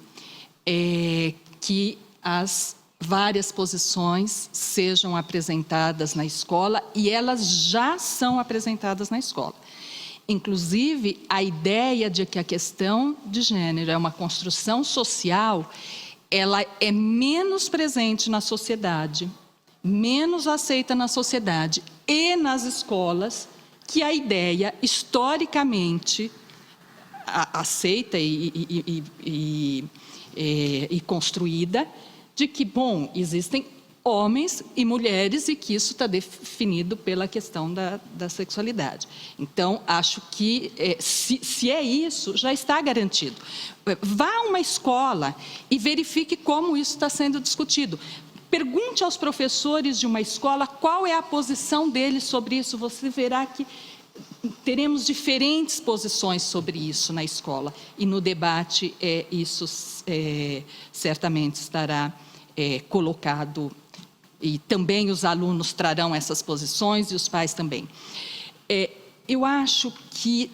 que as várias posições sejam apresentadas na escola e elas já são apresentadas na escola. Inclusive, a ideia de que a questão de gênero é uma construção social, ela é menos presente na sociedade, menos aceita na sociedade e nas escolas, que a ideia historicamente aceita e construída de que, bom, existem homens e mulheres e que isso está definido pela questão da sexualidade. Então, acho que, se é isso, já está garantido. Vá a uma escola e verifique como isso está sendo discutido. Pergunte aos professores de uma escola qual é a posição deles sobre isso. Você verá que teremos diferentes posições sobre isso na escola. E no debate, isso certamente estará colocado. E também os alunos trarão essas posições e os pais também. eu acho que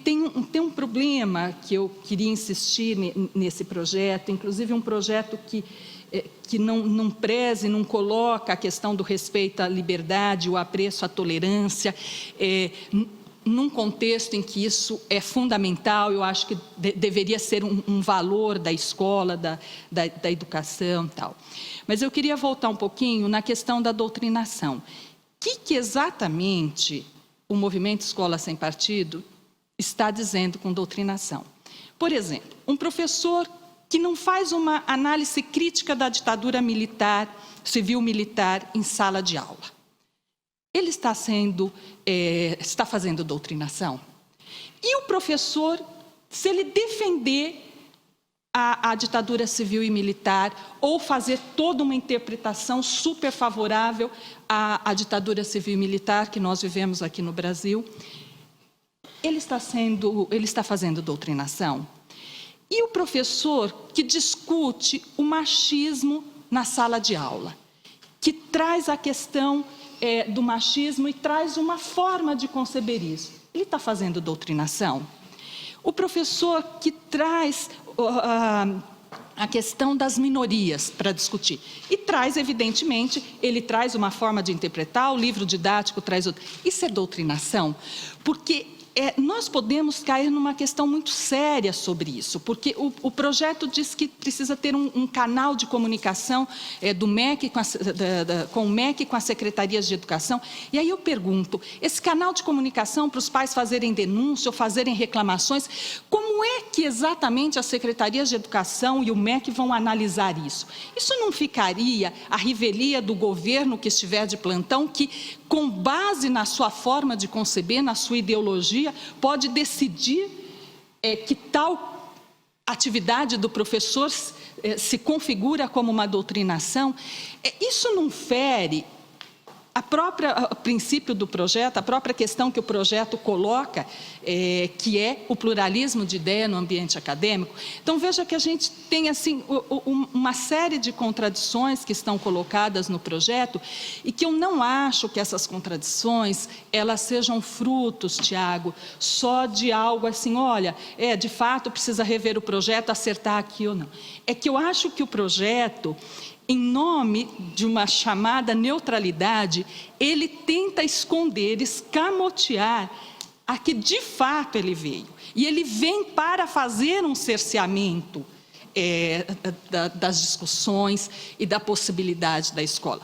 tem um problema que eu queria insistir nesse projeto, inclusive um projeto que não preze, não coloca a questão do respeito à liberdade, o apreço à tolerância, num contexto em que isso é fundamental. Eu acho que deveria ser um valor da escola, da educação e tal. Mas eu queria voltar um pouquinho na questão da doutrinação. O que exatamente o movimento Escola Sem Partido está dizendo com doutrinação? Por exemplo, um professor que não faz uma análise crítica da ditadura militar, civil-militar, em sala de aula. Ele está fazendo doutrinação? E o professor, se ele defender a ditadura civil e militar, ou fazer toda uma interpretação super favorável à ditadura civil e militar que nós vivemos aqui no Brasil, ele está fazendo doutrinação? E o professor que discute o machismo na sala de aula, que traz a questão do machismo e traz uma forma de conceber isso, ele está fazendo doutrinação? O professor que traz a questão das minorias para discutir, e traz, evidentemente, ele traz uma forma de interpretar, o livro didático traz outra. Isso é doutrinação? Porque nós podemos cair numa questão muito séria sobre isso, porque o projeto diz que precisa ter um canal de comunicação do MEC com o MEC e com as secretarias de educação. E aí eu pergunto, esse canal de comunicação para os pais fazerem denúncia ou fazerem reclamações, como é que exatamente as secretarias de educação e o MEC vão analisar isso? Isso não ficaria à revelia do governo que estiver de plantão, que, com base na sua forma de conceber, na sua ideologia, pode decidir que tal atividade do professor se configura como uma doutrinação? Isso não fere o princípio do projeto, a própria questão que o projeto coloca, que é o pluralismo de ideia no ambiente acadêmico? Então, veja que a gente tem assim, uma série de contradições que estão colocadas no projeto e que eu não acho que essas contradições elas sejam frutos, Tiago, só de algo assim, olha, de fato precisa rever o projeto, acertar aqui ou não. É que eu acho que o projeto, em nome de uma chamada neutralidade, ele tenta esconder, escamotear a que de fato ele veio. E ele vem para fazer um cerceamento das discussões e da possibilidade da escola.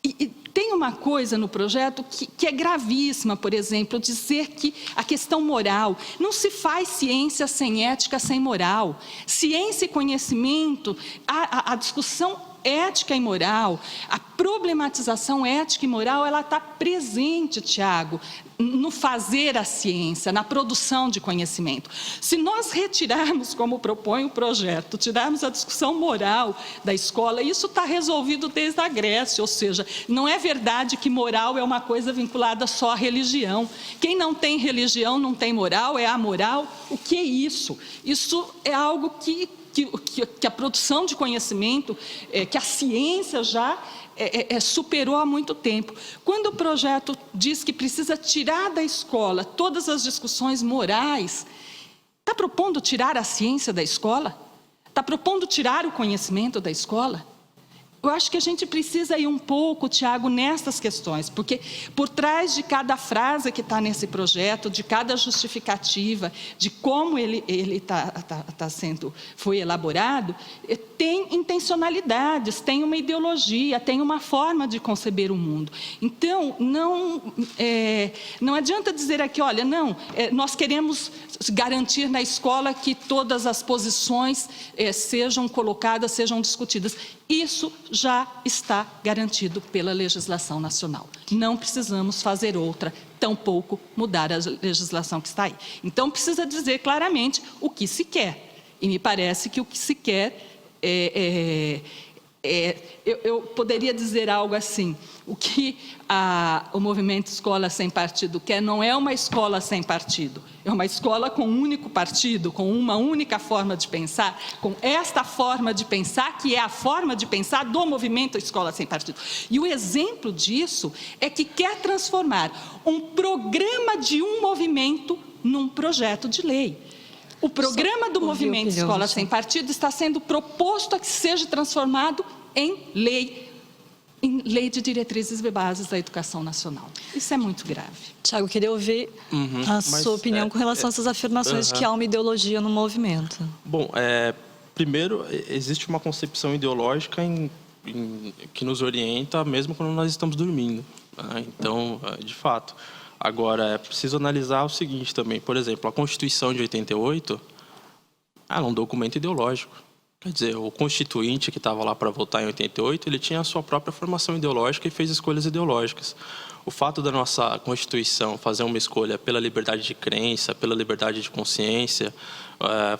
E tem uma coisa no projeto que é gravíssima, por exemplo, dizer que a questão moral, não se faz ciência sem ética, sem moral. Ciência e conhecimento, a discussão ética e moral, a problematização ética e moral, ela está presente, Tiago, no fazer a ciência, na produção de conhecimento. Se nós retirarmos, como propõe o projeto, tirarmos a discussão moral da escola, isso está resolvido desde a Grécia, ou seja, não é verdade que moral é uma coisa vinculada só à religião. Quem não tem religião não tem moral, é amoral. O que é isso? Isso é algo que a produção de conhecimento, que a ciência já superou há muito tempo. Quando o projeto diz que precisa tirar da escola todas as discussões morais, está propondo tirar a ciência da escola? Está propondo tirar o conhecimento da escola? Eu acho que a gente precisa ir um pouco, Tiago, nessas questões, porque por trás de cada frase que está nesse projeto, de cada justificativa, de como ele foi elaborado, tem intencionalidades, tem uma ideologia, tem uma forma de conceber o mundo. Então, não adianta dizer aqui, olha, nós queremos garantir na escola que todas as posições sejam colocadas, sejam discutidas. Isso já está garantido pela legislação nacional. Não precisamos fazer outra, tampouco mudar a legislação que está aí. Então, precisa dizer claramente o que se quer. E me parece que o que se quer eu poderia dizer algo assim: o que o movimento Escola Sem Partido quer não é uma escola sem partido, é uma escola com um único partido, com uma única forma de pensar, com esta forma de pensar, que é a forma de pensar do movimento Escola Sem Partido. E o exemplo disso é que quer transformar um programa de um movimento num projeto de lei. O programa do movimento Escola Sem Partido está sendo proposto a que seja transformado em lei de diretrizes e bases da educação nacional. Isso é muito grave. Tiago, queria ouvir a sua opinião com relação a essas afirmações de que há uma ideologia no movimento. Bom, primeiro, existe uma concepção ideológica que nos orienta mesmo quando nós estamos dormindo. Né? Então, de fato. Agora, é preciso analisar o seguinte também. Por exemplo, a Constituição de 88 é um documento ideológico. Quer dizer, o constituinte que estava lá para votar em 88, ele tinha a sua própria formação ideológica e fez escolhas ideológicas. O fato da nossa Constituição fazer uma escolha pela liberdade de crença, pela liberdade de consciência,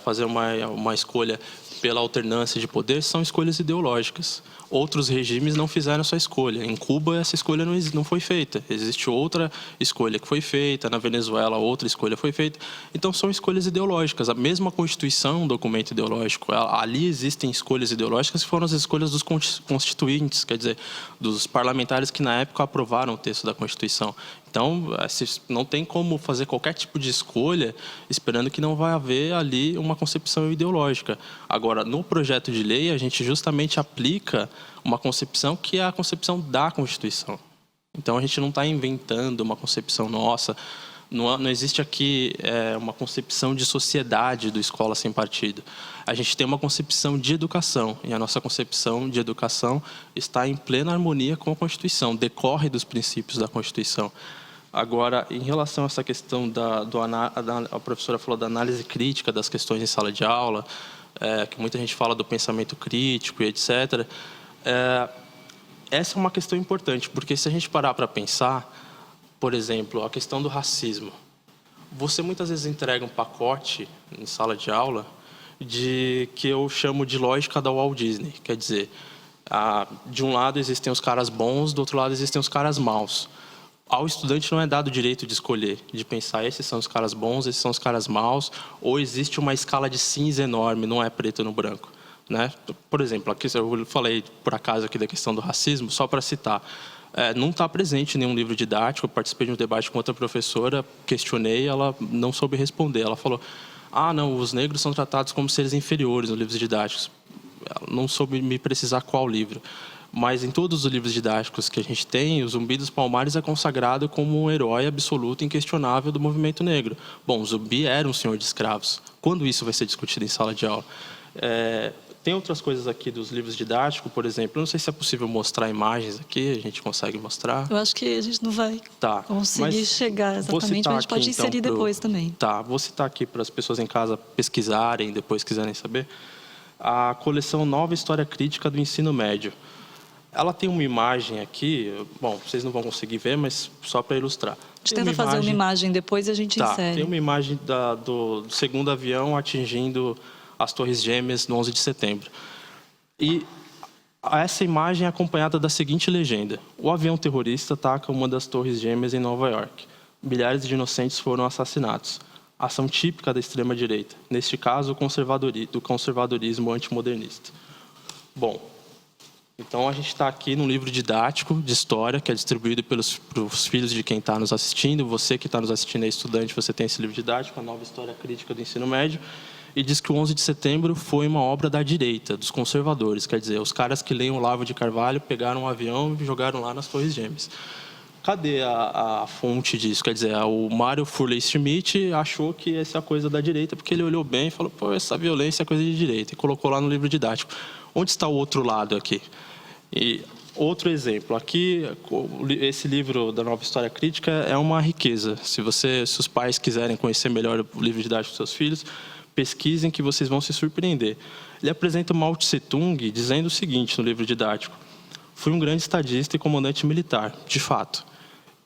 fazer uma escolha pela alternância de poder, são escolhas ideológicas. Outros regimes não fizeram essa escolha. Em Cuba, essa escolha não foi feita. Existe outra escolha que foi feita. Na Venezuela, outra escolha foi feita. Então, são escolhas ideológicas. A mesma Constituição é um documento ideológico. Ali existem escolhas ideológicas que foram as escolhas dos constituintes, quer dizer, dos parlamentares que, na época, aprovaram o texto da Constituição. Então, não tem como fazer qualquer tipo de escolha esperando que não vai haver ali uma concepção ideológica. Agora, no projeto de lei, a gente justamente aplica uma concepção que é a concepção da Constituição. Então, a gente não está inventando uma concepção nossa. Não existe aqui uma concepção de sociedade do Escola Sem Partido. A gente tem uma concepção de educação, e a nossa concepção de educação está em plena harmonia com a Constituição, decorre dos princípios da Constituição. Agora, em relação a essa questão a professora falou da análise crítica das questões em sala de aula, que muita gente fala do pensamento crítico e etc. Essa é uma questão importante, porque se a gente parar para pensar, por exemplo, a questão do racismo. Você muitas vezes entrega um pacote em sala de aula que eu chamo de lógica da Walt Disney. Quer dizer, de um lado existem os caras bons, do outro lado existem os caras maus. Ao estudante não é dado o direito de escolher, de pensar esses são os caras bons, esses são os caras maus, ou existe uma escala de cinza enorme, não é preto no branco. Né? Por exemplo, aqui eu falei por acaso aqui da questão do racismo, só para citar. Não está presente em nenhum livro didático. Eu participei de um debate com outra professora, questionei, ela não soube responder. Ela falou, não, os negros são tratados como seres inferiores nos livros didáticos. Ela não soube me precisar qual livro. Mas em todos os livros didáticos que a gente tem, o Zumbi dos Palmares é consagrado como um herói absoluto e inquestionável do movimento negro. Bom, o Zumbi era um senhor de escravos. Quando isso vai ser discutido em sala de aula? Tem outras coisas aqui dos livros didáticos, por exemplo. Eu não sei se é possível mostrar imagens aqui, a gente consegue mostrar. Eu acho que a gente não vai conseguir chegar exatamente, mas a gente pode inserir depois também. Vou citar aqui para as pessoas em casa pesquisarem, depois quiserem saber. A coleção Nova História Crítica do Ensino Médio. Ela tem uma imagem aqui, bom, vocês não vão conseguir ver, mas só para ilustrar. A gente tenta fazer uma imagem depois e a gente insere. Tem uma imagem do segundo avião atingindo as Torres Gêmeas no 11 de setembro. E essa imagem é acompanhada da seguinte legenda. O avião terrorista ataca uma das Torres Gêmeas em Nova York. Milhares de inocentes foram assassinados. Ação típica da extrema-direita. Neste caso, do conservadorismo antimodernista. Bom, então a gente está aqui num livro didático de história que é distribuído pelos filhos de quem está nos assistindo. Você que está nos assistindo é estudante, você tem esse livro didático, a Nova História Crítica do Ensino Médio. E diz que o 11 de setembro foi uma obra da direita, dos conservadores. Quer dizer, os caras que leem o Olavo de Carvalho pegaram um avião e jogaram lá nas Torres Gêmeas. Cadê a fonte disso? Quer dizer, o Mário Furley Schmidt achou que essa é a coisa da direita, porque ele olhou bem e falou, essa violência é coisa de direita, e colocou lá no livro didático. Onde está o outro lado aqui? E outro exemplo, aqui, esse livro da Nova História Crítica é uma riqueza. Se os pais quiserem conhecer melhor o livro didático dos seus filhos, pesquisem que vocês vão se surpreender. Ele apresenta Mao Tse-tung dizendo o seguinte no livro didático. Fui um grande estadista e comandante militar, de fato.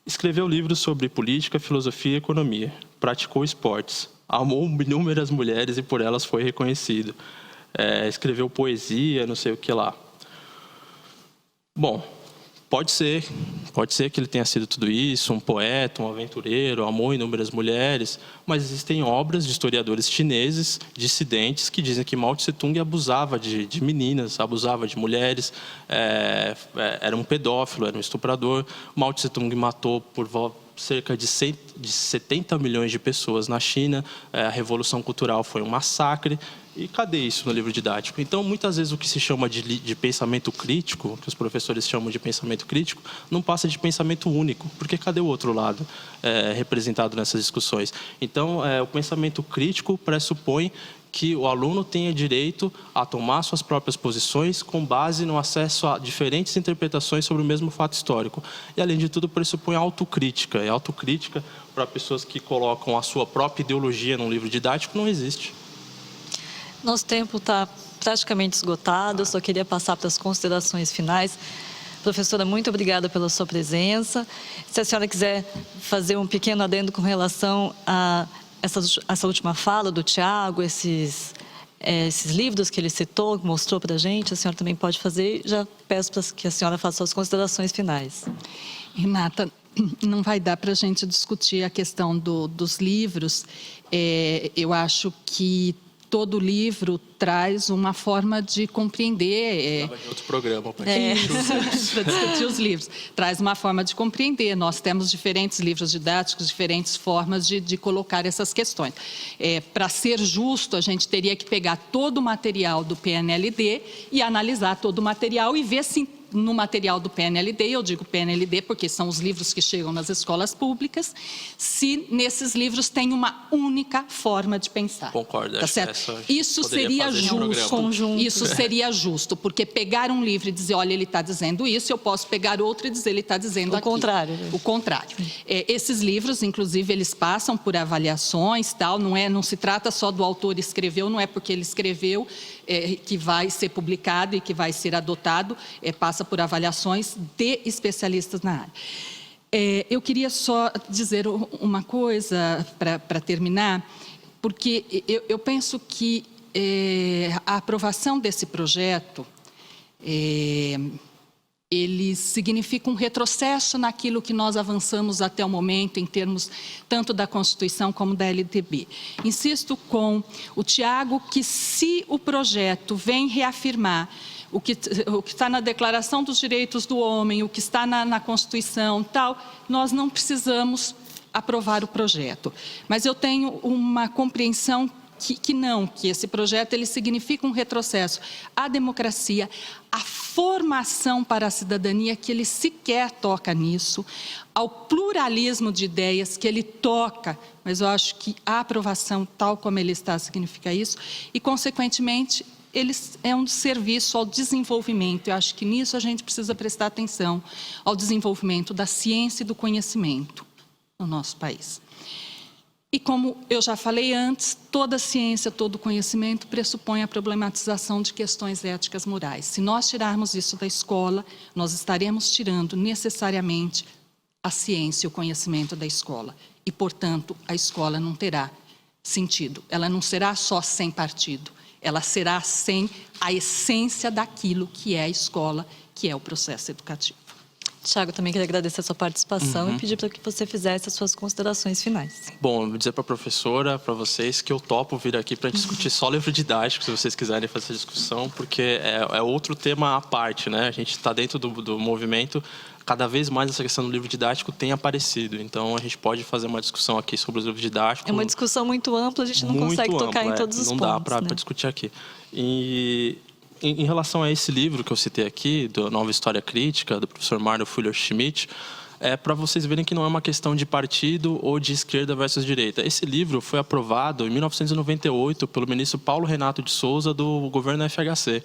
Escreveu livros sobre política, filosofia e economia. Praticou esportes. Amou inúmeras mulheres e por elas foi reconhecido. Escreveu poesia, não sei o que lá. Bom, pode ser que ele tenha sido tudo isso, um poeta, um aventureiro, amou inúmeras mulheres, mas existem obras de historiadores chineses, dissidentes, que dizem que Mao Tse-tung abusava de meninas, abusava de mulheres, era um pedófilo, era um estuprador. Mao Tse-tung matou por cerca de 70 milhões de pessoas na China, a Revolução Cultural foi um massacre. E cadê isso no livro didático? Então, muitas vezes, o que se chama de pensamento crítico, que os professores chamam de pensamento crítico, não passa de pensamento único, porque cadê o outro lado representado nessas discussões? Então, o pensamento crítico pressupõe que o aluno tenha direito a tomar suas próprias posições com base no acesso a diferentes interpretações sobre o mesmo fato histórico. E, além de tudo, pressupõe autocrítica. E autocrítica, para pessoas que colocam a sua própria ideologia num livro didático, não existe. Nosso tempo está praticamente esgotado, eu só queria passar para as considerações finais. Professora, muito obrigada pela sua presença. Se a senhora quiser fazer um pequeno adendo com relação a essa última fala do Tiago, esses livros que ele citou, que mostrou para a gente, a senhora também pode fazer. Já peço para que a senhora faça suas considerações finais. Renata, não vai dar para a gente discutir a questão dos livros. Eu acho que todo livro traz uma forma de compreender. De outro programa para discutir os livros. Traz uma forma de compreender. Nós temos diferentes livros didáticos, diferentes formas de colocar essas questões. Para ser justo, a gente teria que pegar todo o material do PNLD e analisar todo o material e ver se no material do PNLD, eu digo PNLD porque são os livros que chegam nas escolas públicas, se nesses livros tem uma única forma de pensar. Concordo. Tá certo? Isso seria justo. Isso seria justo, porque pegar um livro e dizer, olha, ele está dizendo isso, eu posso pegar outro e dizer, ele está dizendo aquilo. O contrário. Esses livros, inclusive, eles passam por avaliações, tal, não se trata só do autor escreveu, não é porque ele escreveu que vai ser publicado e que vai ser adotado, passa por avaliações de especialistas na área. Eu queria só dizer uma coisa para terminar, porque eu penso que a aprovação desse projeto ele significa um retrocesso naquilo que nós avançamos até o momento em termos tanto da Constituição como da LDB. Insisto com o Tiago que se o projeto vem reafirmar o que está na Declaração dos Direitos do Homem, o que está na Constituição, tal, nós não precisamos aprovar o projeto. Mas eu tenho uma compreensão que esse projeto ele significa um retrocesso à democracia, à formação para a cidadania, que ele sequer toca nisso, ao pluralismo de ideias, que ele toca, mas eu acho que a aprovação, tal como ele está, significa isso, e, consequentemente, ele é um serviço ao desenvolvimento. Eu acho que nisso a gente precisa prestar atenção ao desenvolvimento da ciência e do conhecimento no nosso país. E como eu já falei antes, toda ciência, todo conhecimento pressupõe a problematização de questões éticas morais. Se nós tirarmos isso da escola, nós estaremos tirando necessariamente a ciência e o conhecimento da escola. E, portanto, a escola não terá sentido. Ela não será só sem partido. Ela será sem a essência daquilo que é a escola, que é o processo educativo. Tiago, também queria agradecer a sua participação e pedir para que você fizesse as suas considerações finais. Bom, eu vou dizer para a professora, para vocês, que eu topo vir aqui para discutir só livro didático, se vocês quiserem fazer essa discussão, porque é outro tema à parte, né? A gente está dentro do movimento, cada vez mais essa questão do livro didático tem aparecido. Então, a gente pode fazer uma discussão aqui sobre os livros didáticos. É uma discussão muito ampla, a gente não consegue tocar em todos os pontos. Não dá para discutir aqui. E em relação a esse livro que eu citei aqui, do Nova História Crítica, do professor Mário Fuller-Schmidt, para vocês verem que não é uma questão de partido ou de esquerda versus direita. Esse livro foi aprovado em 1998 pelo ministro Paulo Renato de Souza, do governo FHC.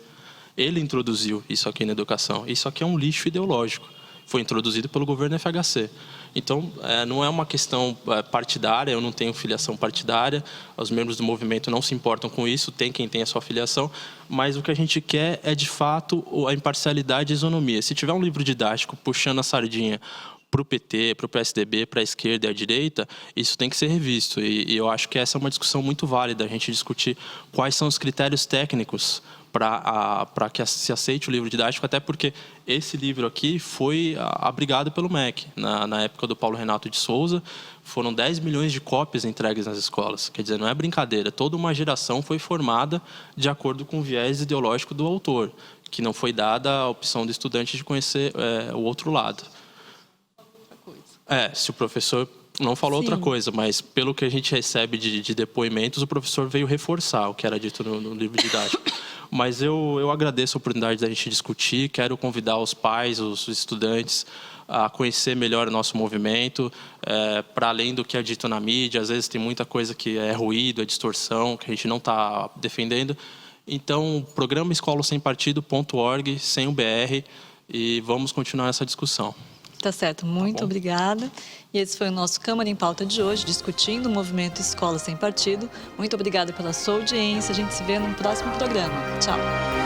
Ele introduziu isso aqui na educação. Isso aqui é um lixo ideológico. Foi introduzido pelo governo FHC. Então, não é uma questão partidária, eu não tenho filiação partidária, os membros do movimento não se importam com isso, tem quem tem a sua filiação, mas o que a gente quer é, de fato, a imparcialidade e a isonomia. Se tiver um livro didático puxando a sardinha para o PT, para o PSDB, para a esquerda e a direita, isso tem que ser revisto. E eu acho que essa é uma discussão muito válida, a gente discutir quais são os critérios técnicos para que se aceite o livro didático, até porque esse livro aqui foi abrigado pelo MEC. Na época do Paulo Renato de Souza, foram 10 milhões de cópias entregues nas escolas. Quer dizer, não é brincadeira. Toda uma geração foi formada de acordo com o viés ideológico do autor, que não foi dada a opção do estudante de conhecer o outro lado. Se o professor não falou outra coisa, mas pelo que a gente recebe de depoimentos, o professor veio reforçar o que era dito no livro didático. Mas eu agradeço a oportunidade da gente discutir, quero convidar os pais, os estudantes a conhecer melhor o nosso movimento, para além do que é dito na mídia. Às vezes tem muita coisa que é ruído, é distorção, que a gente não está defendendo. Então, programa escolasempartido.org, sem o BR, e vamos continuar essa discussão. Tá certo, muito obrigada. E esse foi o nosso Câmara em Pauta de hoje, discutindo o movimento Escola Sem Partido. Muito obrigada pela sua audiência. A gente se vê no próximo programa. Tchau.